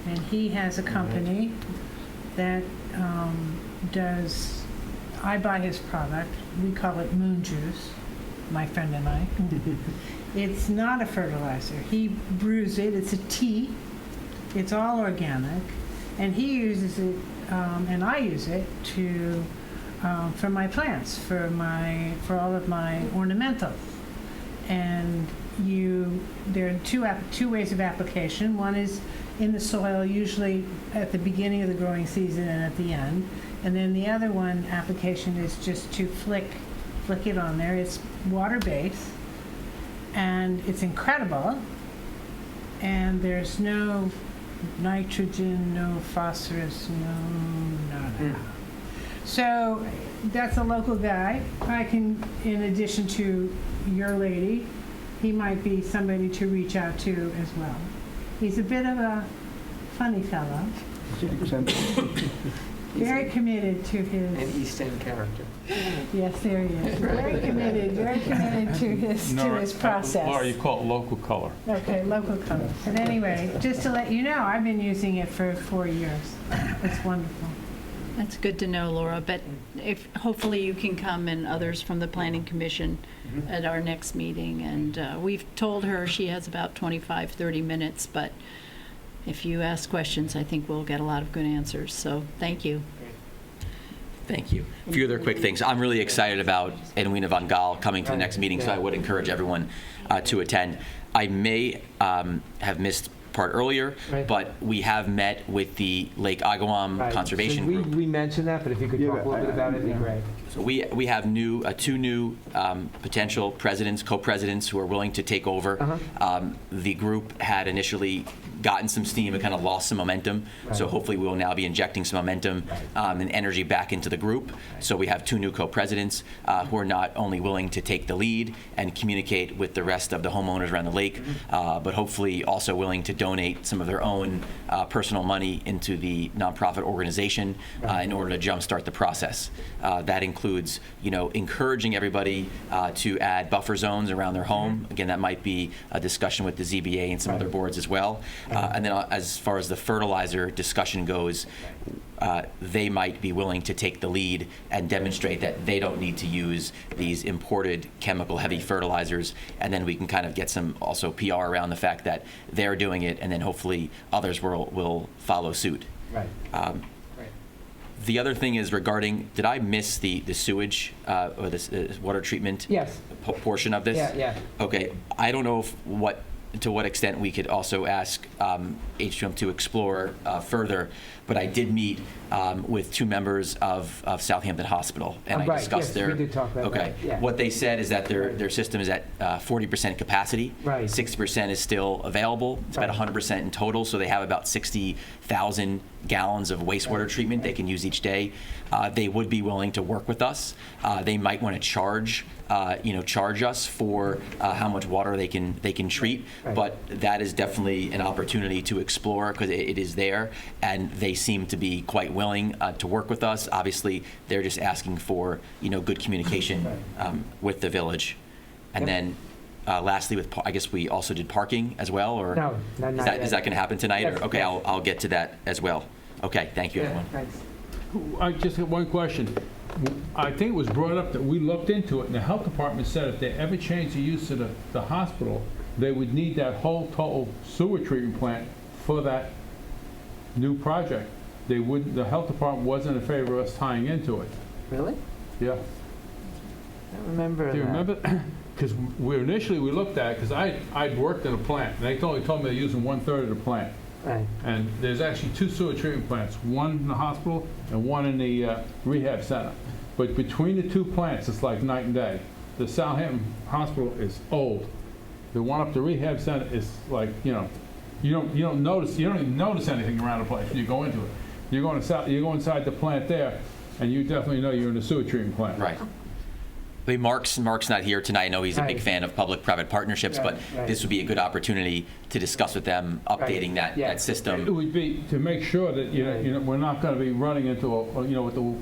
and he has a company that does, I buy his product, we call it Moon Juice, my friend and I. It's not a fertilizer. He brews it, it's a tea, it's all organic, and he uses it, and I use it to, for my plants, for all of my ornamentals. And there are two ways of application. One is in the soil, usually at the beginning of the growing season and at the end. And then the other one application is just to flick it on there. It's water-based, and it's incredible. And there's no nitrogen, no phosphorus, no nada. So that's a local guy. I can, in addition to your lady, he might be somebody to reach out to as well. He's a bit of a funny fellow. Very committed to his... An East End character. Yes, there he is. Very committed to his process. Laura, you call it local color. Okay, local color. But anyway, just to let you know, I've been using it for 4 years. It's wonderful. That's good to know, Laura, but hopefully you can come and others from the Planning Commission at our next meeting. And we've told her she has about 25, 30 minutes, but if you ask questions, I think we'll get a lot of good answers. So thank you. Thank you. A few other quick things. I'm really excited about Edwina von Gaal coming to the next meeting, so I would encourage everyone to attend. I may have missed part earlier, but we have met with the Lake Agawam Conservation Group. We mentioned that, but if you could talk a little bit about it, it'd be great. So we have two new potential presidents, co-presidents who are willing to take over. The group had initially gotten some steam and kind of lost some momentum. So hopefully we will now be injecting some momentum and energy back into the group. So we have two new co-presidents who are not only willing to take the lead and communicate with the rest of the homeowners around the lake, but hopefully also willing to donate some of their own personal money into the nonprofit organization in order to jumpstart the process. That includes, encouraging everybody to add buffer zones around their home. Again, that might be a discussion with the ZBA and some other boards as well. And then as far as the fertilizer discussion goes, they might be willing to take the lead and demonstrate that they don't need to use these imported chemical-heavy fertilizers, and then we can kind of get some also PR around the fact that they're doing it, and then hopefully others will follow suit. The other thing is regarding, did I miss the sewage or the water treatment portion of this? Yeah. Okay, I don't know to what extent we could also ask HQM to explore further, but I did meet with two members of Southampton Hospital, and I discussed we did talk about that. Yeah. What they said is that their system is at 40% capacity. 60% is still available. It's about 100% in total, so they have about 60,000 gallons of wastewater treatment they can use each day. They would be willing to work with us. They might want to charge us for how much water they can treat, but that is definitely an opportunity to explore because it is there, and they seem to be quite willing to work with us. Obviously, they're just asking for good communication with the village, and then. Lastly, I guess we also did parking as well, or no, not yet. Is that going to happen tonight? Yes, or okay, yes. I'll get to that as well. Okay, thank you, everyone. Thanks. I just have one question. I think it was brought up that we looked into it, and the health department said if they ever change the use of the hospital, they would need that whole total sewer treatment plant for that new project. The health department wasn't in favor of us tying into it. Really? Yeah. I don't remember. Do you remember? Because we looked at it, because I'd worked in a plant, and they told me they're using 1/3 of the plant. Right. And there's actually two sewer treatment plants, one in the hospital and one in the rehab center. But between the two plants, it's like night and day. the Southampton Hospital is old. The one up the rehab center is like, you don't even notice anything around the place when you go into it. You go inside the plant there, and you definitely know you're in a sewer treatment plant. Right. I mean, Mark's not here tonight. I know he's a big Right. fan of public-private partnerships, but Right. this would be a good opportunity to discuss with them updating Right. Yeah. that It system. would be to make sure that, Right. we're not going to be running into,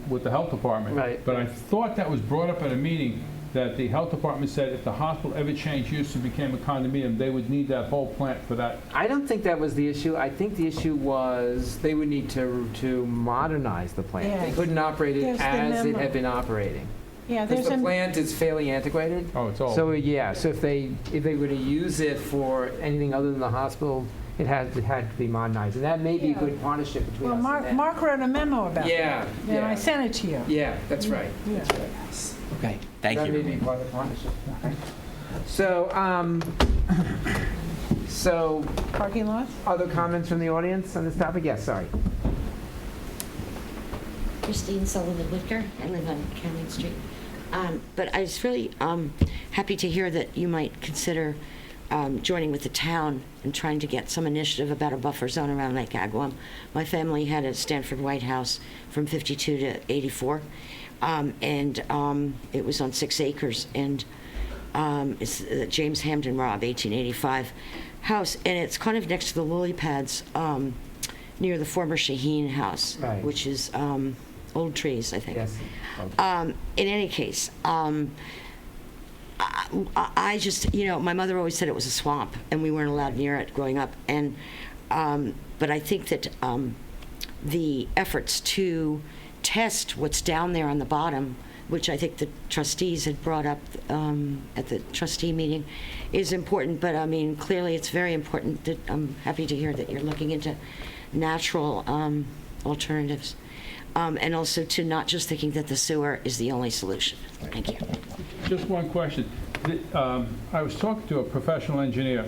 with the health department. Right. But I thought that was brought up at a meeting, that the health department said if the hospital ever changed use and became a condominium, they would need that whole plant for that. I don't think that was the issue. I think the issue was they would need to modernize the plant. They Yes. couldn't operate it There's the as it memo. had been operating. Yeah, Because there's the a, plant is fairly antiquated. Oh, it's old. So, yeah, so if they were to use it for anything other than the hospital, it had to be modernized. And that may be a Yeah. good partnership between well, us and them. Mark wrote a memo about that. Yeah, And I yeah. sent it to you. Yeah, that's right. Yeah. That's right. Okay, thank That may you. be part of the partnership. So, Parking lots? other comments from the audience on this topic? Yes, sorry. Christine Sullivan Whitaker. I live on County Street. But I was really happy to hear that you might consider joining with the town and trying to get some initiative about a buffer zone around Lake Agawam. My family had a Stanford White House from 52 to 84, and it was on 6 acres, and it's the James Hamden Robb 1885 house, and it's kind of next to the lily pads near the former Shaheen house, Right. which is Old Trees, I think. Yes. In any case, I just, my mother always said it was a swamp, and we weren't allowed near it growing up. And but I think that the efforts to test what's down there on the bottom, which I think the trustees had brought up at the trustee meeting, is important. But I mean, clearly, it's very important that I'm happy to hear that you're looking into natural alternatives. And also to not just thinking that the sewer is the only solution. Thank you. Just one question. I was talking to a professional engineer,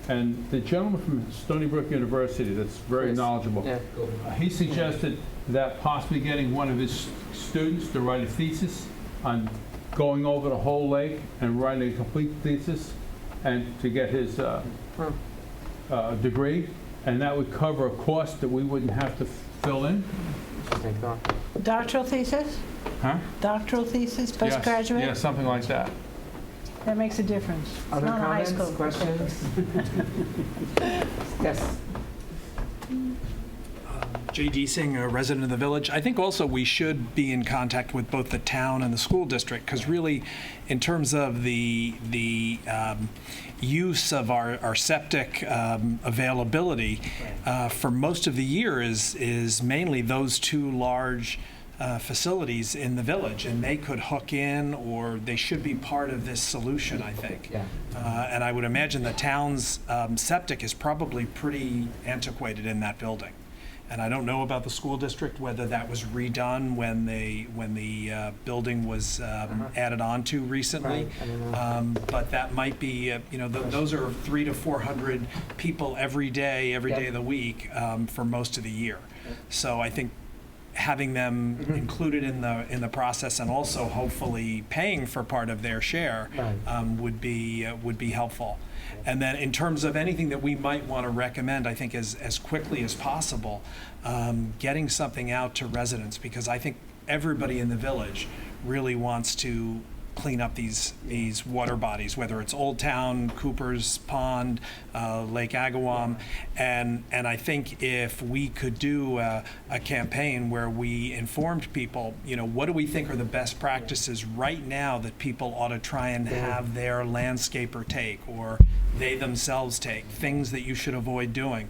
and the gentleman from Stony Brook University that's very Yes. knowledgeable, Yeah. he suggested that possibly getting one of his students to write a thesis on going over the whole lake and writing a complete thesis and to get his degree, and that would cover a cost that we wouldn't have to fill in. Thank God. Doctoral thesis? Huh? Doctoral thesis, postgraduate? Yeah, something like that. That makes a difference. It's Other not a high comments, school. questions? Yes. J.D. Singh, a resident of the village. I think also we should be in contact with both the town and the school district, because really, in terms of the use of our septic availability for most of the year is mainly those two large facilities in the village, and they could hook in, or they should be part of this solution, I think. Yeah. And I would imagine the town's septic is probably pretty antiquated in that building. And I don't know about the school district, whether that was redone when the building was added on to recently. Right, I don't know. But that might be, those are 300 to 400 people every day of the week for most of the year. So I think having them included in the process, and also hopefully paying for part of their share, Right. would be helpful. And then in terms of anything that we might want to recommend, I think as quickly as possible, getting something out to residents, because I think everybody in the village really wants to clean up these water bodies, whether it's Old Town, Cooper's Pond, Lake Agawam, and I think if we could do a campaign where we informed people, what do we think are the best practices right now that people ought to try and have their landscaper take, or they themselves take, things that you should avoid doing.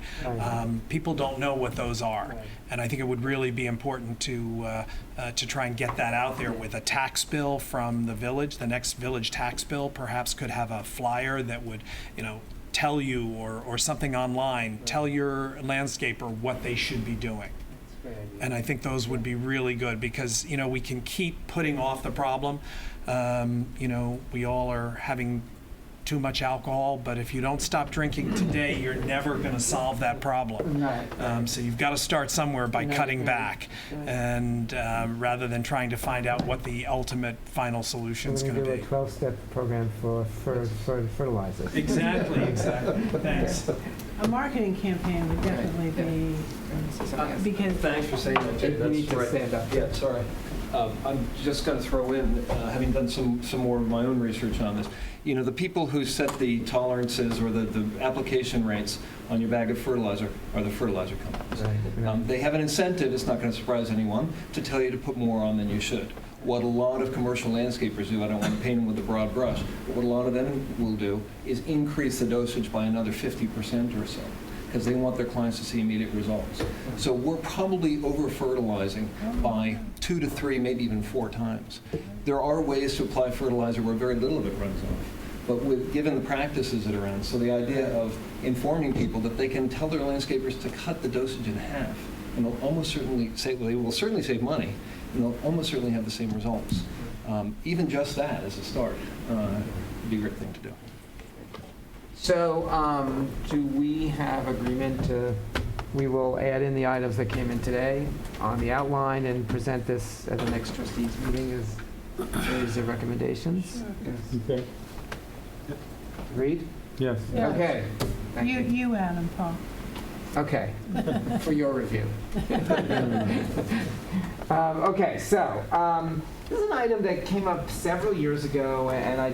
People don't know what those are. And I think it would really be important to try and get that out there with a tax bill from the village. The next village tax bill perhaps could have a flyer that would, tell you, or something online, tell your landscaper what they should be doing. And I think those would be really good, because, we can keep putting off the problem. We all are having too much alcohol, but if you don't stop drinking today, you're never going to solve that problem. So you've got to start somewhere by cutting back, and rather than trying to find out what the ultimate final solution is going to We're be. going to do a 12-step program for fertilizers. Exactly. Thanks. A marketing campaign would definitely be, because Thanks for saying that, too. You need to stand up. Yeah, sorry. I'm just going to throw in, having done some more of my own research on this, you know, the people who set the tolerances or the application rates on your bag of fertilizer are the fertilizer companies. They have an incentive, it's not going to surprise anyone, to tell you to put more on than you should. What a lot of commercial landscapers do, I don't want to paint them with a broad brush, but what a lot of them will do is increase the dosage by another 50% or so, because they want their clients to see immediate results. So we're probably over-fertilizing by 2 to 3, maybe even 4 times. There are ways to apply fertilizer where very little of it runs off, but given the practices that are around, so the idea of informing people that they can tell their landscapers to cut the dosage in half, and they'll almost certainly save, well, they will certainly save money, and they'll almost certainly have the same results. Even just that as a start would be a great thing to do. So, do we have agreement to, we will add in the items that came in today on the outline and present this at the next trustees meeting as series of recommendations? Okay. Agreed? Yes. Yeah. Okay. Thank you, Adam, Paul. Okay, for your review. Okay, so this is an item that came up several years ago, and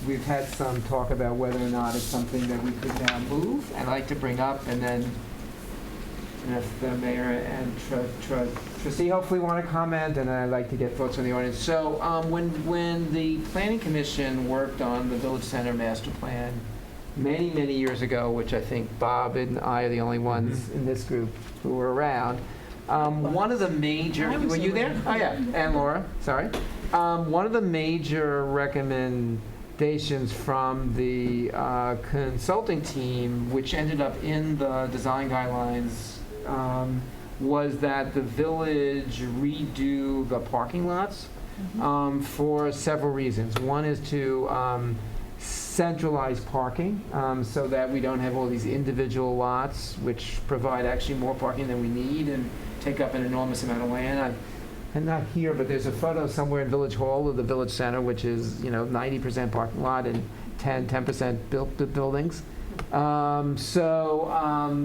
we've had some talk about whether or not it's something that we could now move, and I'd like to bring up, and then if the mayor and trustee hopefully want to comment, and I'd like to get thoughts from the audience. So when the Planning Commission worked on the Village Center Master Plan many, many years ago, which I think Bob and I are the only ones in this group who were around. One of the major, were you there? Oh, yeah, and Laura, sorry. One of the major recommendations from the consulting team, which ended up in the design guidelines, was that the village redo the parking lots for several reasons. One is to centralized parking so that we don't have all these individual lots which provide actually more parking than we need and take up an enormous amount of land. I'm not here, but there's a photo somewhere in Village Hall of the Village Center, which is 90% parking lot and 10% built buildings.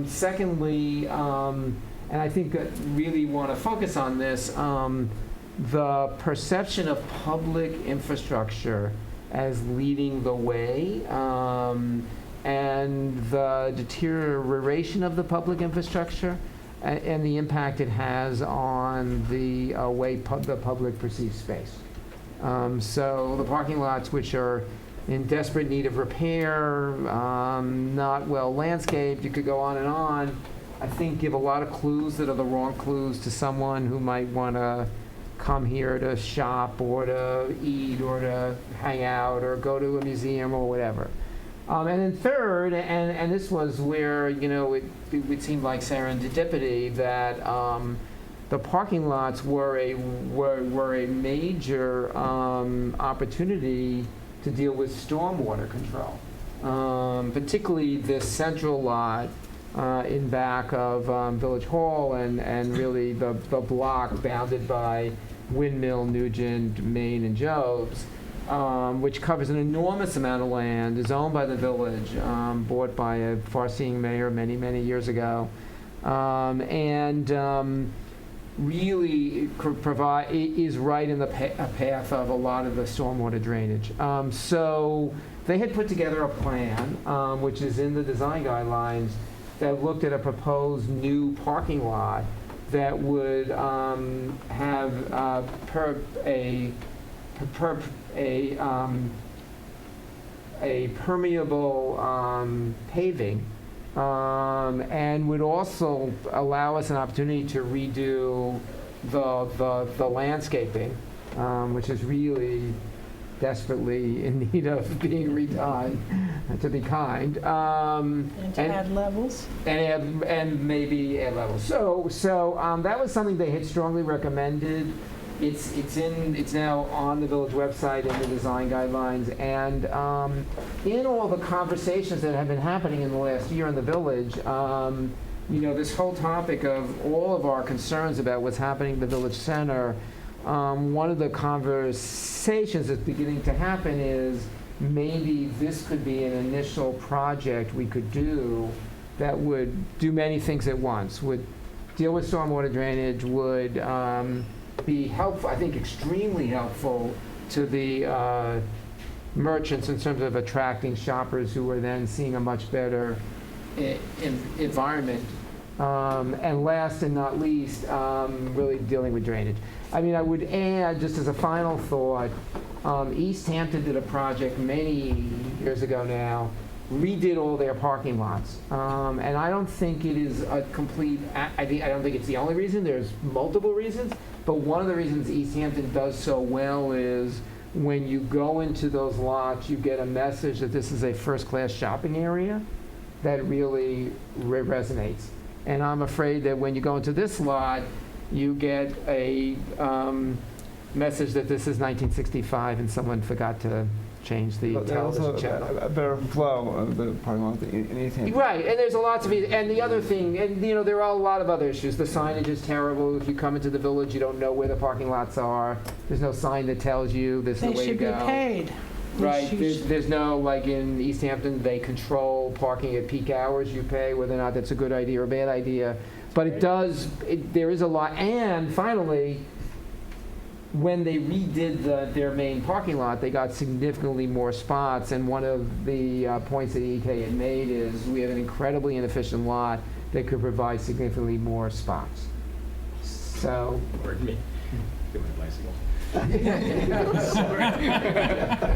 Secondly, and I think that really want to focus on this, the perception of public infrastructure as leading the way, and the deterioration of the public infrastructure and the impact it has on the way the public perceives space. So the parking lots, which are in desperate need of repair, not well landscaped, you could go on and on, I think give a lot of clues that are the wrong clues to someone who might want to come here to shop or to eat or to hang out or go to a museum or whatever. And then third, and this was where, it seemed like serendipity that the parking lots were a major opportunity to deal with stormwater control, particularly this central lot in back of Village Hall and really the block bounded by Windmill, Nugent, Main, and Jobs, which covers an enormous amount of land, is owned by the village, bought by a far-seeing mayor many, many years ago, and really is right in the path of a lot of the stormwater drainage. So they had put together a plan, which is in the design guidelines, that looked at a proposed new parking lot that would have a permeable paving, and would also allow us an opportunity to redo the landscaping, which is really desperately in need of being redone, to be kind. And to add levels. And maybe add levels. So that was something they had strongly recommended. it's now on the village website and the design guidelines, and in all the conversations that have been happening in the last year in the village, this whole topic of all of our concerns about what's happening in the village center, one of the conversations that's beginning to happen is maybe this could be an initial project we could do that would do many things at once, would deal with stormwater drainage, would be helpful, I think extremely helpful to the merchants in terms of attracting shoppers who are then seeing a much better environment. And last and not least, really dealing with drainage. I mean, I would add, just as a final thought, East Hampton did a project many years ago now, redid all their parking lots. And I don't think it is a complete, I don't think it's the only reason, there's multiple reasons, but one of the reasons East Hampton does so well is when you go into those lots, you get a message that this is a first-class shopping area that really resonates. And I'm afraid that when you go into this lot, you get a message that this is 1965 and someone forgot to change the There's television also channel. a better flow of the parking lot in East Hampton. Right, and there's a lot to be, and the other thing, and there are a lot of other issues. The signage is terrible. If you come into the village, you don't know where the parking lots are. There's no sign that tells you this is the They way to should be go. paid. Right, They should- there's no, like in East Hampton, they control parking at peak hours. You pay whether or not that's a good idea or a bad idea. But there is a lot, and finally, when they redid their main parking lot, they got significantly more spots, and one of the points that EK had made is we have an incredibly inefficient lot that could provide significantly more spots. So. Pardon me. Get my bicycle.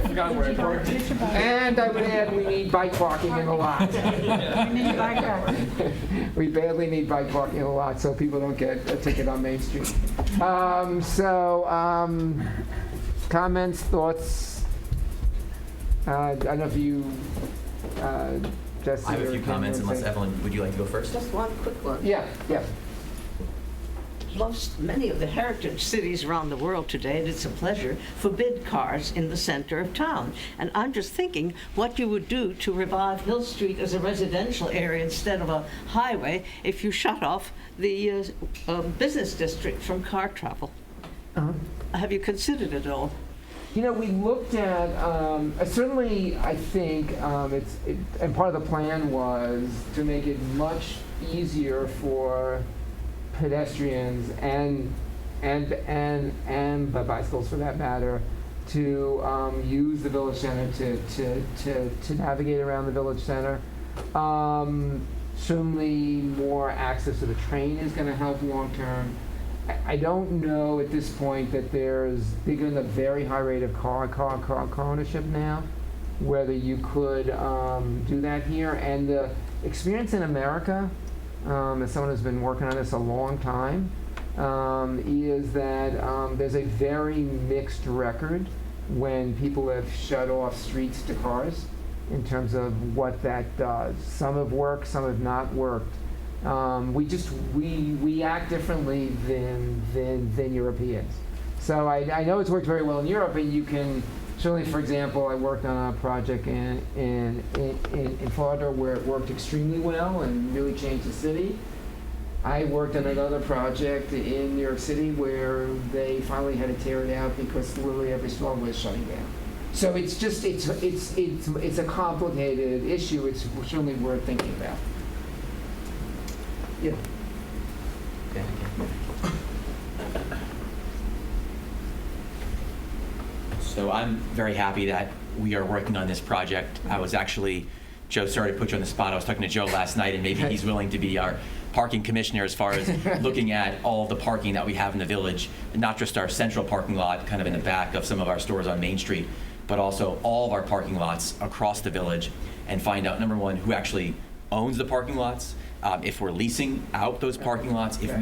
Forgot where I parked. And I would add, we need bike parking in the lot. We need bike parking. We badly need bike parking in the lot so people don't get a ticket on Main Street. Comments, thoughts? I don't know if you, Jesse. I have a or few Ken, comments, you unless wanna say- Evelyn, would you like to go first? Just one quick one. Yeah. Many of the heritage cities around the world today, and it's a pleasure, forbid cars in the center of town. And I'm just thinking what you would do to revive Hill Street as a residential area instead of a highway if you shut off the business district from car travel. Have you considered it all? We looked at, certainly, I think, and part of the plan was to make it much easier for pedestrians and bicycles for that matter to use the village center to navigate around the village center. Certainly more access to the train is going to help long term. I don't know at this point that given the very high rate of car ownership now, whether you could do that here. And the experience in America, as someone who's been working on this a long time, is that there's a very mixed record when people have shut off streets to cars in terms of what that does. Some have worked, some have not worked. We act differently than Europeans. So I know it's worked very well in Europe, and you can certainly, for example, I worked on a project in Florida where it worked extremely well and really changed the city. I worked on another project in New York City where they finally had to tear it out because literally every store was shutting down. So it's a complicated issue. It's certainly worth thinking about. Yeah. Okay. So I'm very happy that we are working on this project. I was actually, Joe, sorry to put you on the spot. I was talking to Joe last night, and maybe he's willing to be our parking commissioner as far as looking at all of the parking that we have in the village, not just our central parking lot kind of in the back of some of our stores on Main Street, but also all of our parking lots across the village, and find out, number one, who actually owns the parking lots, if we're leasing out those parking lots, if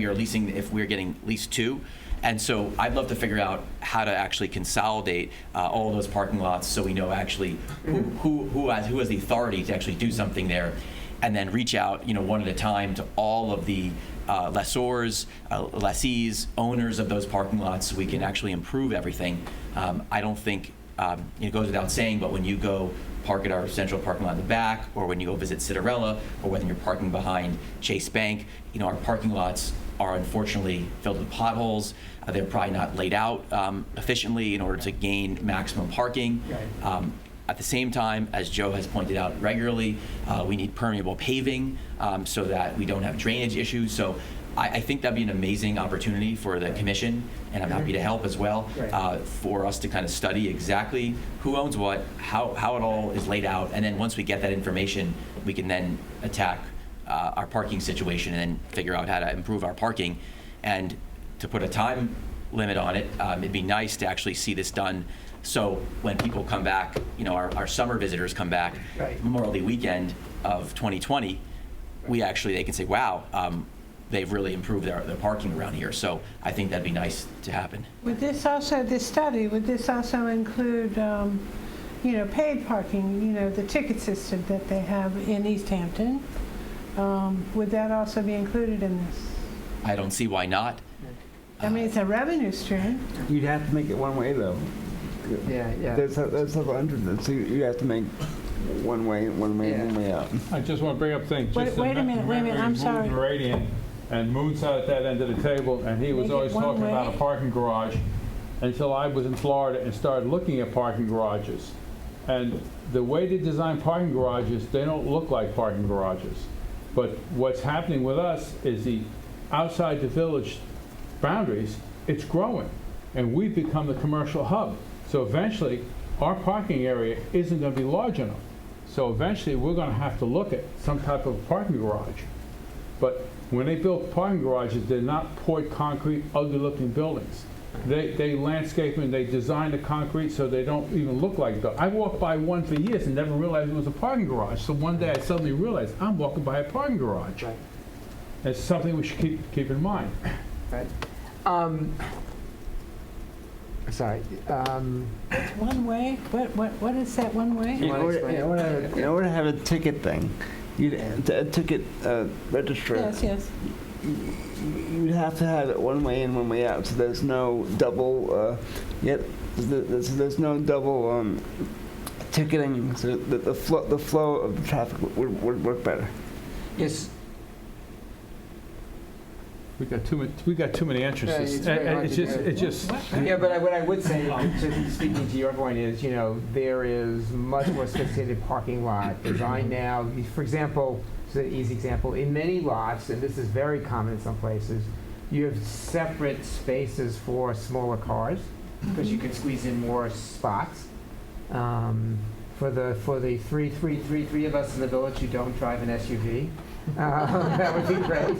we're getting leased to. And so I'd love to figure out how to actually consolidate all of those parking lots so we know actually who has the authority to actually do something there. and then reach out, one at a time to all of the lessors, lessees, owners of those parking lots, so we can actually improve everything. I don't think, it goes without saying, but when you go park at our central parking lot in the back, or when you go visit Citarella, or when you're parking behind Chase Bank, our parking lots are unfortunately filled with potholes. They're probably not laid out efficiently in order to gain maximum parking. At the same time, as Joe has pointed out regularly, we need permeable paving so that we don't have drainage issues. So I think that'd be an amazing opportunity for the commission, and I'm happy to help as well, for us to kind of study exactly who owns what, how it all is laid out, and then once we get that information, we can then attack our parking situation and then figure out how to improve our parking. And to put a time limit on it, it'd be nice to actually see this done. So when people come back, our summer visitors come back, Memorial Day weekend of 2020, they can say, wow, they've really improved their parking around here. So I think that'd be nice to happen. Would this also include, paid parking, the ticket system that they have in East Hampton? Would that also be included in this? I don't see why not. I mean, it's a revenue stream. You'd have to make it one way though. Yeah. There's several entrances, so you have to make one way, one way out. I just want to bring up a thing. Wait a minute, I'm sorry. Meridian, and Moon sat at that end of the table, and he was Make it always one talking about way? a parking garage until I was in Florida and started looking at parking garages. And the way they design parking garages, they don't look like parking garages. But what's happening with us is the outside the village boundaries, it's growing, and we've become the commercial hub. So eventually, our parking area isn't going to be large enough. So eventually, we're going to have to look at some type of parking garage. But when they built parking garages, they're not poured concrete, ugly-looking buildings. They landscape and they design the concrete so they don't even look like that. I walked by one for years and never realized it was a parking garage. So one day I suddenly realized I'm walking by a parking garage. Right. It's something we should keep in mind. Right. Sorry. It's one way? What is that one way? In order to have a ticket thing, a ticket registrar. Yes. You'd have to have it one way in, one way out, so there's no double. There's no double ticketing, so that the flow of the traffic would work better. Yes. We got too many entrances. it's very hard It's to just do. it's just. Yeah, but what I would say, just speaking to your point, is there is much more sophisticated parking lot designed now. For example, it's an easy example. In many lots, and this is very common in some places, you have separate spaces for smaller cars because you can squeeze in more spots. For the three of us in the village who don't drive an SUV. That would be great.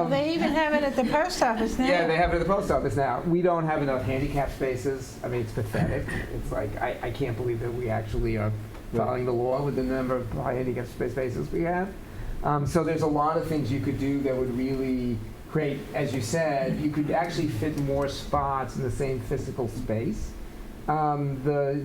They even have it at the post office now. Yeah, they have it at the post office now. We don't have enough handicap spaces. I mean, it's pathetic. It's like, I can't believe that we actually are following the law with the number of handicap spaces we have. So there's a lot of things you could do that would really create, as you said, you could actually fit more spots in the same physical space. The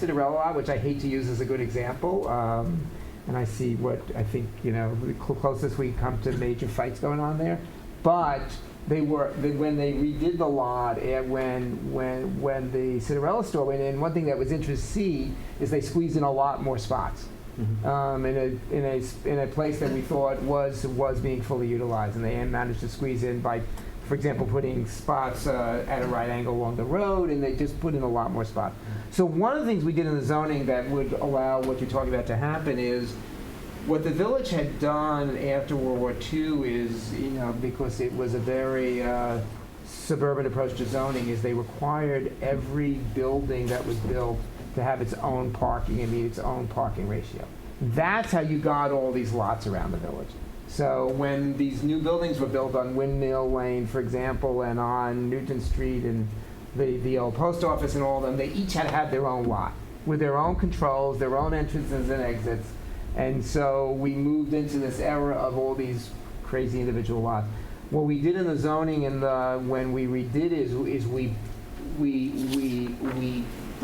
Citarella lot, which I hate to use as a good example, and I see what I think, the closest we come to major fights going on there. But when they redid the lot, and when the Citarella store went in, one thing that was interesting to see is they squeezed in a lot more spots. In a place that we thought was being fully utilized, and they managed to squeeze in by, for example, putting spots at a right angle along the road, and they just put in a lot more spots. So one of the things we did in the zoning that would allow what you're talking about to happen is what the village had done after World War II is, because it was a very suburban approach to zoning, is they required every building that was built to have its own parking and meet its own parking ratio. That's how you got all these lots around the village. So when these new buildings were built on Windmill Lane, for example, and on Newton Street and the old post office and all of them, they each had to have their own lot with their own controls, their own entrances and exits. And so we moved into this era of all these crazy individual lots. What we did in the zoning and when we redid is we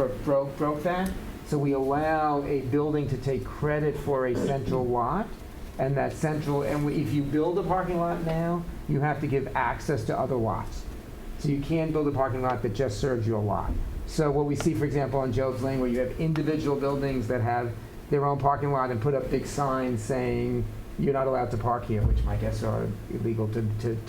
broke that So we allow a building to take credit for a central lot, and that central, if you build a parking lot now, you have to give access to other lots. So you can't build a parking lot that just serves your lot. So what we see, for example, on Job's Lane, where you have individual buildings that have their own parking lot and put up big signs saying, you're not allowed to park here, which my guess are illegal to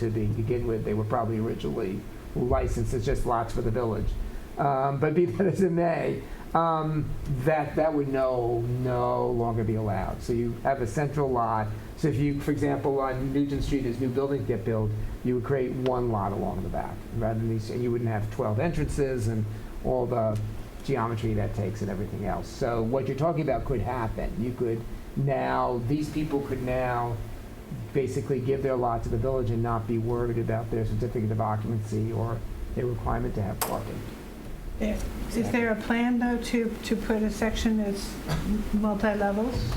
begin with. They were probably originally licensed as just lots for the village. But be that as it may, that would no longer be allowed. So you have a central lot. So if you, for example, on Nugent Street, as new buildings get built, you would create one lot along the back, rather than these, and you wouldn't have 12 entrances and all the geometry that takes and everything else. So what you're talking about could happen. You could now, these people could now basically give their lot to the village and not be worried about their certificate of occupancy or their requirement to have parking. Is there a plan, though, to put a section that's multi-levels?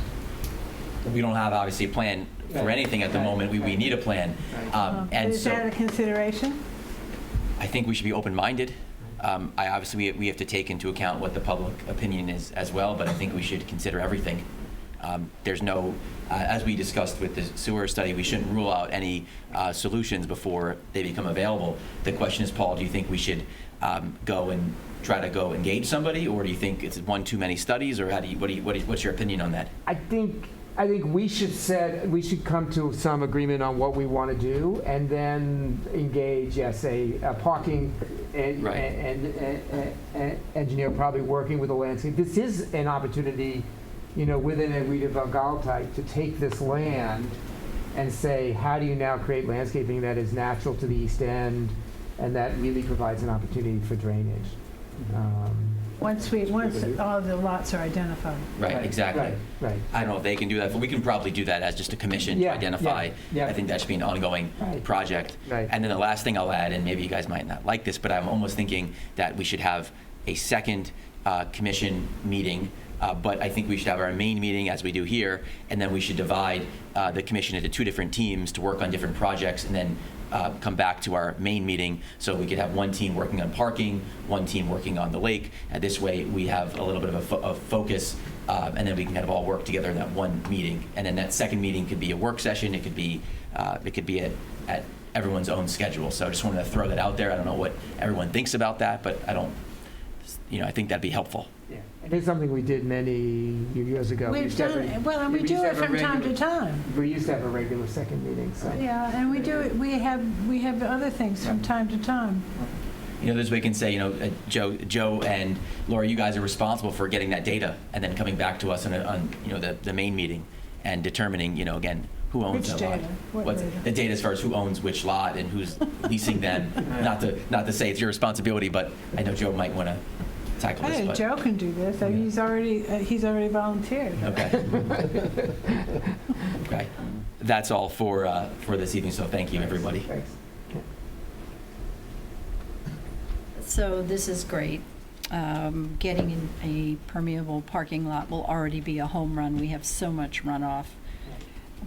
We don't have, obviously, a plan for anything at the moment. We need a plan. And Is that a consideration? I think we should be open-minded. Obviously, we have to take into account what the public opinion is as well, but I think we should consider everything. There's no, as we discussed with the sewer study, we shouldn't rule out any solutions before they become available. The question is, Paul, do you think we should go and try to go engage somebody, or do you think it's one too many studies, or what's your opinion on that? I think we should come to some agreement on what we want to do, and then engage, yes, a parking engineer, probably working with the landscape. This is an opportunity, within a Rita Van Gaal type, to take this land and say, how do you now create landscaping that is natural to the east end, and that really provides an opportunity for drainage. Once all the lots are identified. Right, exactly. Right. I don't know if they can do that, but we can probably do that as just a commission to identify. Yeah. I think that should be an ongoing project. Right. And then the last thing I'll add, and maybe you guys might not like this, but I'm almost thinking that we should have a second commission meeting. But I think we should have our main meeting as we do here, and then we should divide the commission into two different teams to work on different projects, and then come back to our main meeting, so we could have one team working on parking, one team working on the lake. And this way, we have a little bit of a focus, and then we can kind of all work together in that one meeting. And then that second meeting could be a work session. It could be at everyone's own schedule. So I just wanted to throw that out there. I don't know what everyone thinks about that, but I think that'd be helpful. Yeah. And it's something we did many years ago. We've done it, and we do it from time to time. We used to have a regular second meeting, so. Yeah, and we do it, we have other things from time to time. This way we can say, Joe and Laura, you guys are responsible for getting that data and then coming back to us on the main meeting and determining, again, who owns Which that lot. data? What What's data? the data as far as who owns which lot and who's leasing them. Not to say it's your responsibility, but I know Joe might want to tackle this. Hey, But, Joe can do this. He's already volunteered. okay. Okay. That's all for this evening. So thank you, everybody. Thanks. So this is great. Getting in a permeable parking lot will already be a home run. We have so much runoff.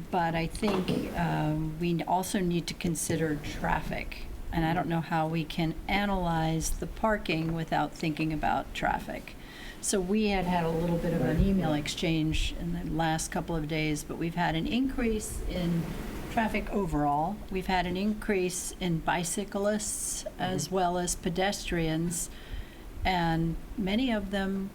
But I think we also need to consider traffic. And I don't know how we can analyze the parking without thinking about traffic. So we had a little bit of an email exchange in the last couple of days, but we've had an increase in traffic overall. We've had an increase in bicyclists as well as pedestrians, and many of them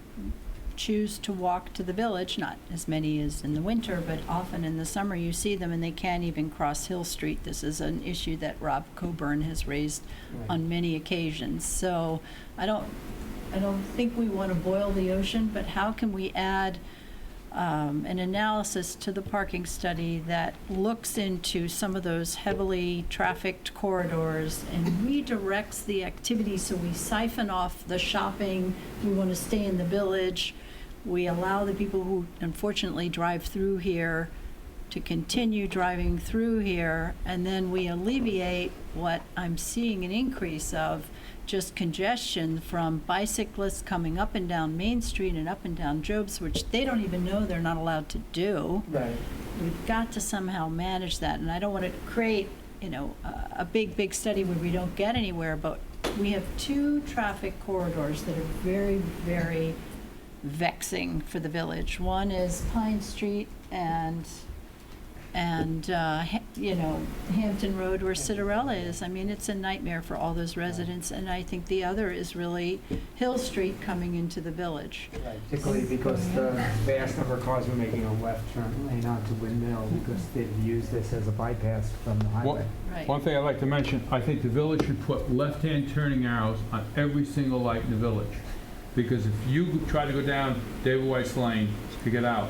choose to walk to the village, not as many as in the winter, but often in the summer you see them and they can't even cross Hill Street. This is an issue that Rob Coburn has raised on many occasions. So I don't think we want to boil the ocean, but how can we add an analysis to the parking study that looks into some of those heavily trafficked corridors and redirects the activity, so we siphon off the shopping, we want to stay in the village, we allow the people who unfortunately drive through here to continue driving through here, and then we alleviate what I'm seeing an increase of, just congestion from bicyclists coming up and down Main Street and up and down Jobs, which they don't even know they're not allowed to do. Right. We've got to somehow manage that, and I don't want to create, a big study where we don't get anywhere, but we have two traffic corridors that are very, very vexing for the village. One is Pine Street and you know, Hampton Road where Citarella is. I mean, it's a nightmare for all those residents. And I think the other is really Hill Street coming into the village. Particularly because the vast number of cars were making a left turn lane onto Windmill because they've used this as a bypass from the highway. Right. One thing I'd like to mention, I think the village should put left-hand turning arrows on every single light in the village. Because if you try to go down David White's Lane to get out,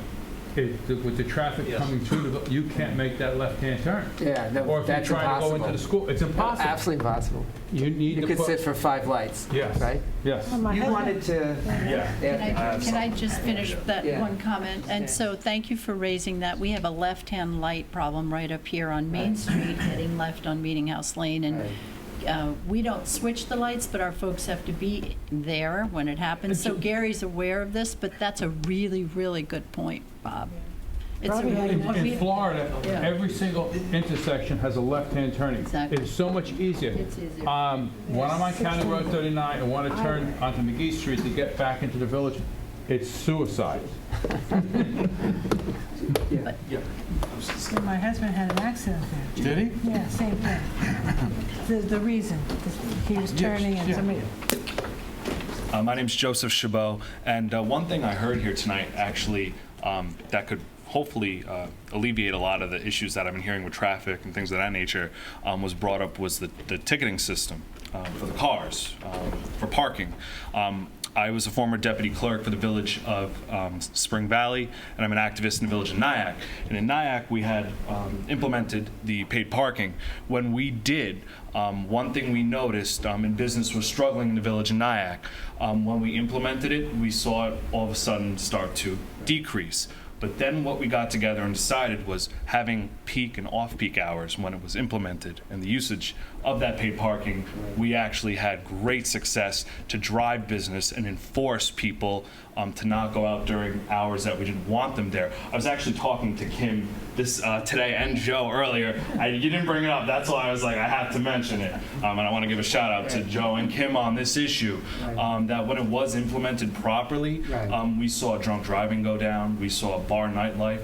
with the traffic coming through, you can't make that left-hand turn. Yeah, no, Or if that's you're trying to go impossible. into the school, it's impossible. Absolutely impossible. You need You to could put... sit for 5 lights, Yes. right? Yes. Oh, my You husband- wanted to... Yeah. Can I just finish that Yeah. one comment? And so thank you for raising that. We have a left-hand light problem right up here on Main Street, heading left on Meeting House Lane. And we don't switch the lights, but our folks have to be there when it happens. So Gary's aware of this, but that's a really, really good point, Bob. It's a Probably really, had In Florida, Yeah. every single intersection has a left-hand turning. Exactly. It's so much easier. It's easier. When I'm on County Road 39 and want to turn onto McGee Street to get back into the village, it's suicide. My husband had an accident there. Did he? Yeah, same thing. The reason, he was turning and somebody, My name's Joseph Chabot, and one thing I heard here tonight, actually, that could hopefully alleviate a lot of the issues that I've been hearing with traffic and things of that nature, was brought up was the ticketing system for the cars, for parking. I was a former deputy clerk for the village of Spring Valley, and I'm an activist in the village of Nyack. And in Nyack, we had implemented the paid parking. When we did, one thing we noticed, and business was struggling in the village of Nyack, when we implemented it, we saw it all of a sudden start to decrease. But then what we got together and decided was having peak and off-peak hours when it was implemented, and the usage of that paid parking, we actually had great success to drive business and enforce people to not go out during hours that we didn't want them there. I was actually talking to Kim this today and Joe earlier. You didn't bring it up, that's why I was like, I have to mention it. And I want to give a shout out to Joe and Kim on this issue, that when it was implemented properly, we saw drunk driving go down, we saw bar nightlife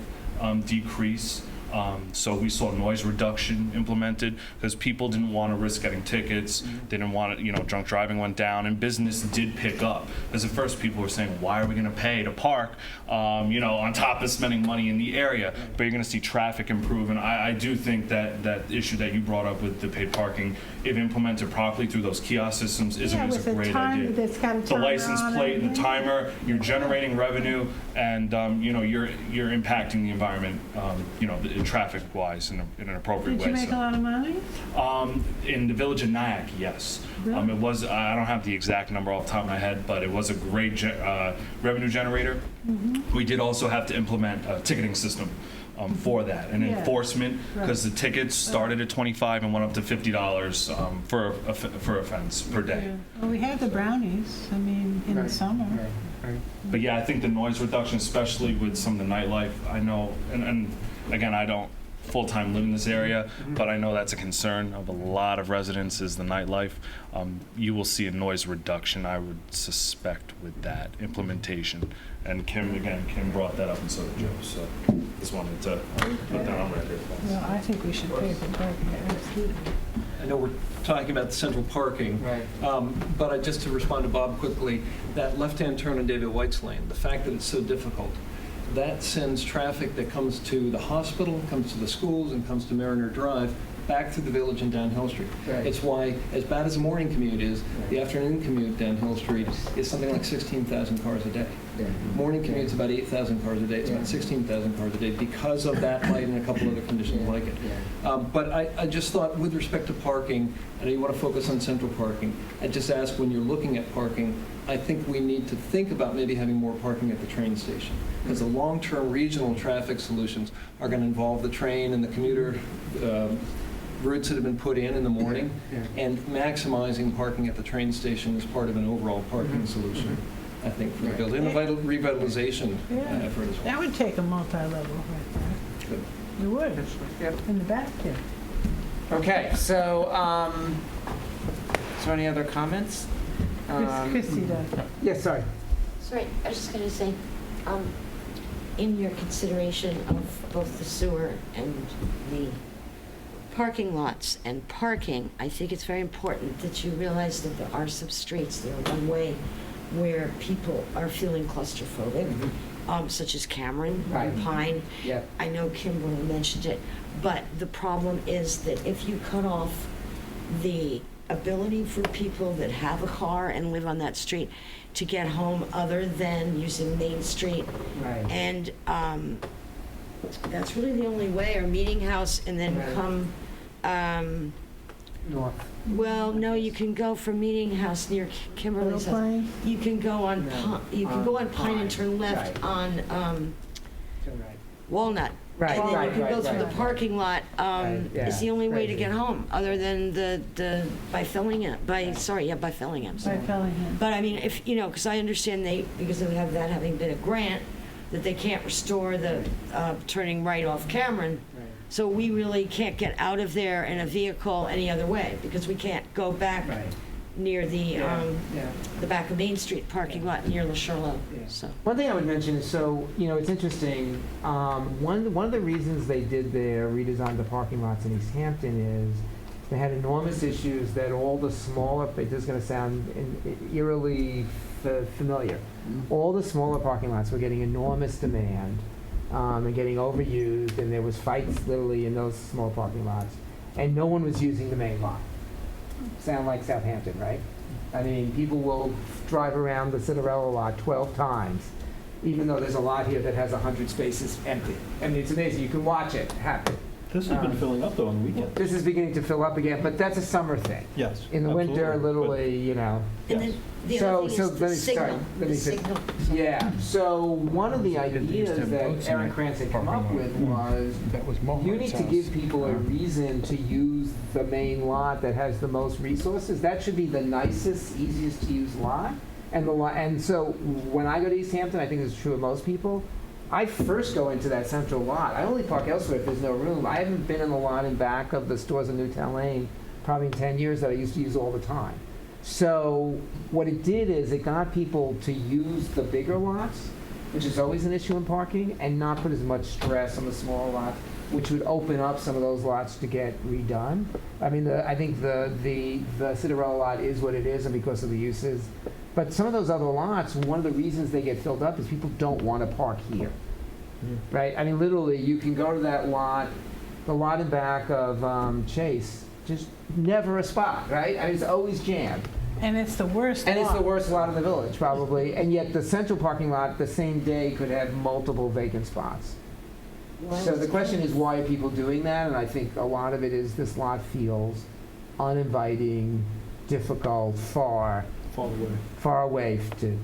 decrease. So we saw noise reduction implemented because people didn't want to risk getting tickets. They didn't want to, drunk driving went down, and business did pick up. Because at first people were saying, why are we going to pay to park, on top of spending money in the area? But you're going to see traffic improve. And I do think that issue that you brought up with the paid parking, if implemented properly through those kiosk systems, is a great idea. The license plate and the timer, you're generating revenue, and you're impacting the environment, traffic-wise in an appropriate way. did you make a lot of money? In the village of Nyack, yes. Really? It was, I don't have the exact number off the top of my head, but it was a great revenue generator. We did also have to implement a ticketing system for that, and enforcement, because the tickets started at $25 and went up to $50 for offense per day. Well, we had the brownies, in the summer. But yeah, I think the noise reduction, especially with some of the nightlife, I know, and again, I don't full-time live in this area, but I know that's a concern of a lot of residents is the nightlife. You will see a noise reduction, I would suspect, with that implementation. And Kim brought that up, and so did Joe, so just wanted to put that on record. Well, I think we should pay for parking, absolutely. I know we're talking about the central parking, but just to respond to Bob quickly, that left-hand turn on David White's Lane, the fact that it's so difficult, that sends traffic that comes to the hospital, comes to the schools, and comes to Mariner Drive back through the village and down Hill Street. It's why, as bad as the morning commute is, the afternoon commute down Hill Street is something like 16,000 cars a day. Morning commute's about 8,000 cars a day. It's about 16,000 cars a day because of that light and a couple other conditions like it. But I just thought, with respect to parking, I know you want to focus on central parking, I'd just ask, when you're looking at parking, I think we need to think about maybe having more parking at the train station, because the long-term regional traffic solutions are going to involve the train and the commuter routes that have been put in the morning, and maximizing parking at the train station is part of an overall parking solution, I think, for the building, and a revitalization effort as well. That would take a multi-level right there. Good. It would, in the back there. Okay, so, is there any other comments? Christie does. Yes, sorry. Sorry, I was just going to say, in your consideration of both the sewer and the parking lots and parking, I think it's very important that you realize that there are some streets that are one way where people are feeling claustrophobic, such as Cameron and Pine. Yep. I know Kimberly mentioned it, but the problem is that if you cut off the ability for people that have a car and live on that street to get home other than using Main Street, Right. and that's really the only way, or Meeting House, and then Right. come, North. well, no, you can go from Meeting House near Kimberly's house. Plain? You can go on, you can go on Pine and turn Right. left on Turn right. Walnut. Right, And then right, you can right, go through right. the parking lot, Right, yeah, is the only way to crazy. get home, other than by Fillingham, by Fillingham. By Bellingham. But I mean, if, because I understand because of that having been a grant, that they can't restore the turning right off Cameron. Right. So we really can't get out of there in a vehicle any other way, because we can't go back Right. near Yeah. the back of Main Street parking lot near La Charlotte, Yeah. so. One thing I would mention is, so, it's interesting, one of the reasons they did their redesign the parking lots in East Hampton is they had enormous issues that all the smaller, this is going to sound eerily familiar, all the smaller parking lots were getting enormous demand and getting overused, and there was fights literally in those small parking lots, and no one was using the main lot. Sound like Southampton, right? I mean, people will drive around the Cinderella lot 12 times, even though there's a lot here that has 100 spaces empty. I mean, it's amazing. You can watch it happen. This has been filling up though on the weekend. This is beginning to fill up again, but that's a summer thing. Yes. In the winter, absolutely, but- literally, And then Yes. the So- other thing so is let the me start. signal, Let the me finish. signal. Yeah, so one of the ideas that Aaron Krantz had come up with was, That was you need to give people a reason to use the main lot that has the most resources. That should be the nicest, easiest to use lot. And so when I go to East Hampton, I think it's true of most people, I first go into that central lot. I only park elsewhere if there's no room. I haven't been in the lot in back of the stores in Newtown Lane probably in 10 years that I used to use all the time. So what it did is it got people to use the bigger lots, which is always an issue in parking, and not put as much stress on the smaller lots, which would open up some of those lots to get redone. I mean, I think the Cinderella lot is what it is, and because of the uses. But some of those other lots, one of the reasons they get filled up is people don't want to park here, right? I mean, literally, you can go to that lot, the lot in back of Chase, just never a spot, right? I mean, it's always jammed. And it's the worst And it's the lot. worst lot in the village, probably. And yet the central parking lot, the same day, could have multiple vacant spots. So the question is, why are people doing that? And I think a lot of it is this lot feels uninviting, difficult, far away to.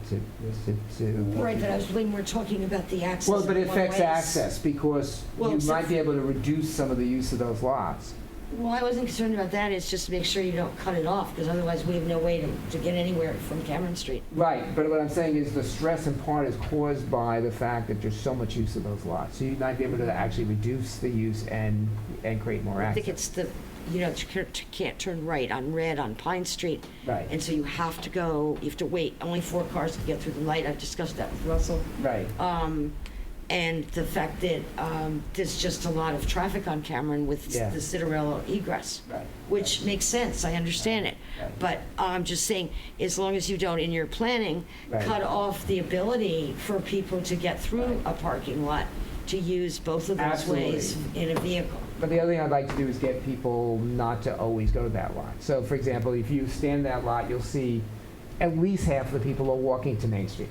Right, but I was really more talking about the access. Well, but it in affects one-ways. access because Well, you except might be able to reduce some of the use of those lots. Well, I wasn't concerned about that, it's just to make sure you don't cut it off, because otherwise we have no way to get anywhere from Cameron Street. Right, but what I'm saying is the stress in part is caused by the fact that there's so much use of those lots. So you might be able to actually reduce the use and create more I think access. it's you can't turn right on Red on Pine Street. Right. And so you have to wait, only 4 cars can get through the light, I've discussed that with Russell. Right. And the fact that there's just a lot of traffic on Cameron with Yeah. the Cinderella egress. Right. Which makes sense, I understand it. Right. But I'm just saying, as long as you don't, in your planning, Right. cut off the ability for people to get through a parking lot, to use both of those ways in a vehicle. But the other thing I'd like to do is get people not to always go to that lot. So for example, if you stand in that lot, you'll see at least half of the people are walking to Main Street.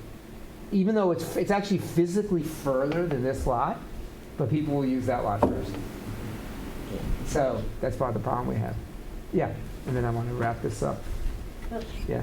Even though it's actually physically further than this lot, but people will use that lot first. So that's part of the problem we have. Yeah, and then I want to wrap this up. Yeah.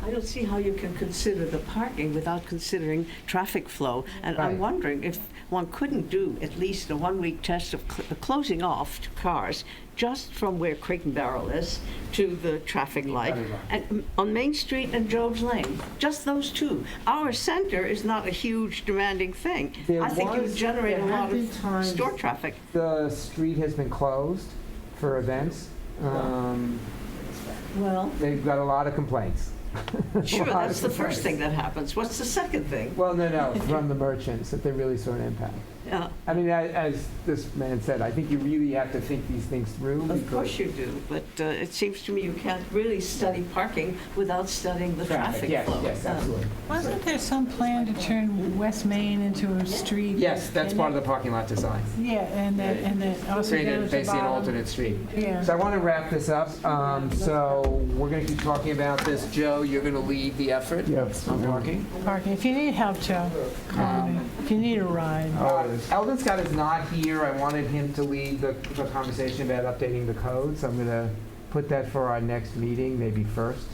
I don't see how you can consider the parking without considering traffic flow. And Right. I'm wondering if one couldn't do at least a one-week test of closing off cars just from where Crate and Barrel is to the traffic light, and on Main Street and Job's Lane. Just those two. Our center is not a huge demanding thing. I think you would generate a lot of store traffic. The street has been closed for events. Well, They've got a lot of complaints. Sure, that's the first thing that happens. What's the second thing? Well, no, from the merchants, that they really saw an impact. Yeah, I mean, as this man said, I think you really have to think these things through. of course you do, but it seems to me you can't really study parking without studying the traffic Yes, flow. yes, absolutely. Wasn't there some plan to turn West Main into a street? Yes, that's part of the parking lot design. Yeah, and that also Create goes to basically an bottom. alternate street. Yeah. So I want to wrap this up. So we're going to keep talking about this. Joe, you're going to lead the effort Yes. on parking. Parking. If you need help, Joe, call me. If you need a ride. Eldon Scott is not here. I wanted him to lead the conversation about updating the code, so I'm going to put that for our next meeting, maybe first.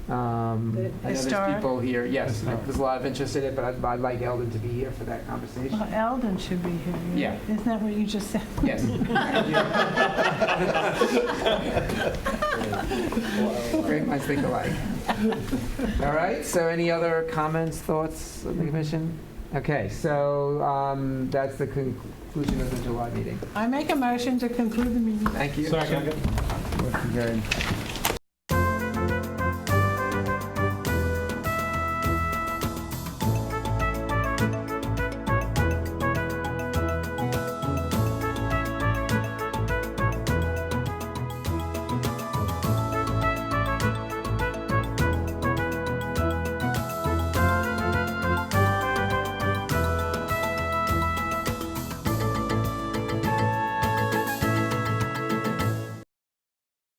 I know there's Historic? people here, yes, Historic. there's a lot of interest in it, but I'd like Eldon to be here for that conversation. Well, Eldon should be here. Yeah. Isn't that what you just said? Yes. Great minds think alike. All right, so any other comments, thoughts of the commission? Okay, so that's the conclusion of the July meeting. I make a motion to conclude the meeting. Thank you. Second. Motion carried.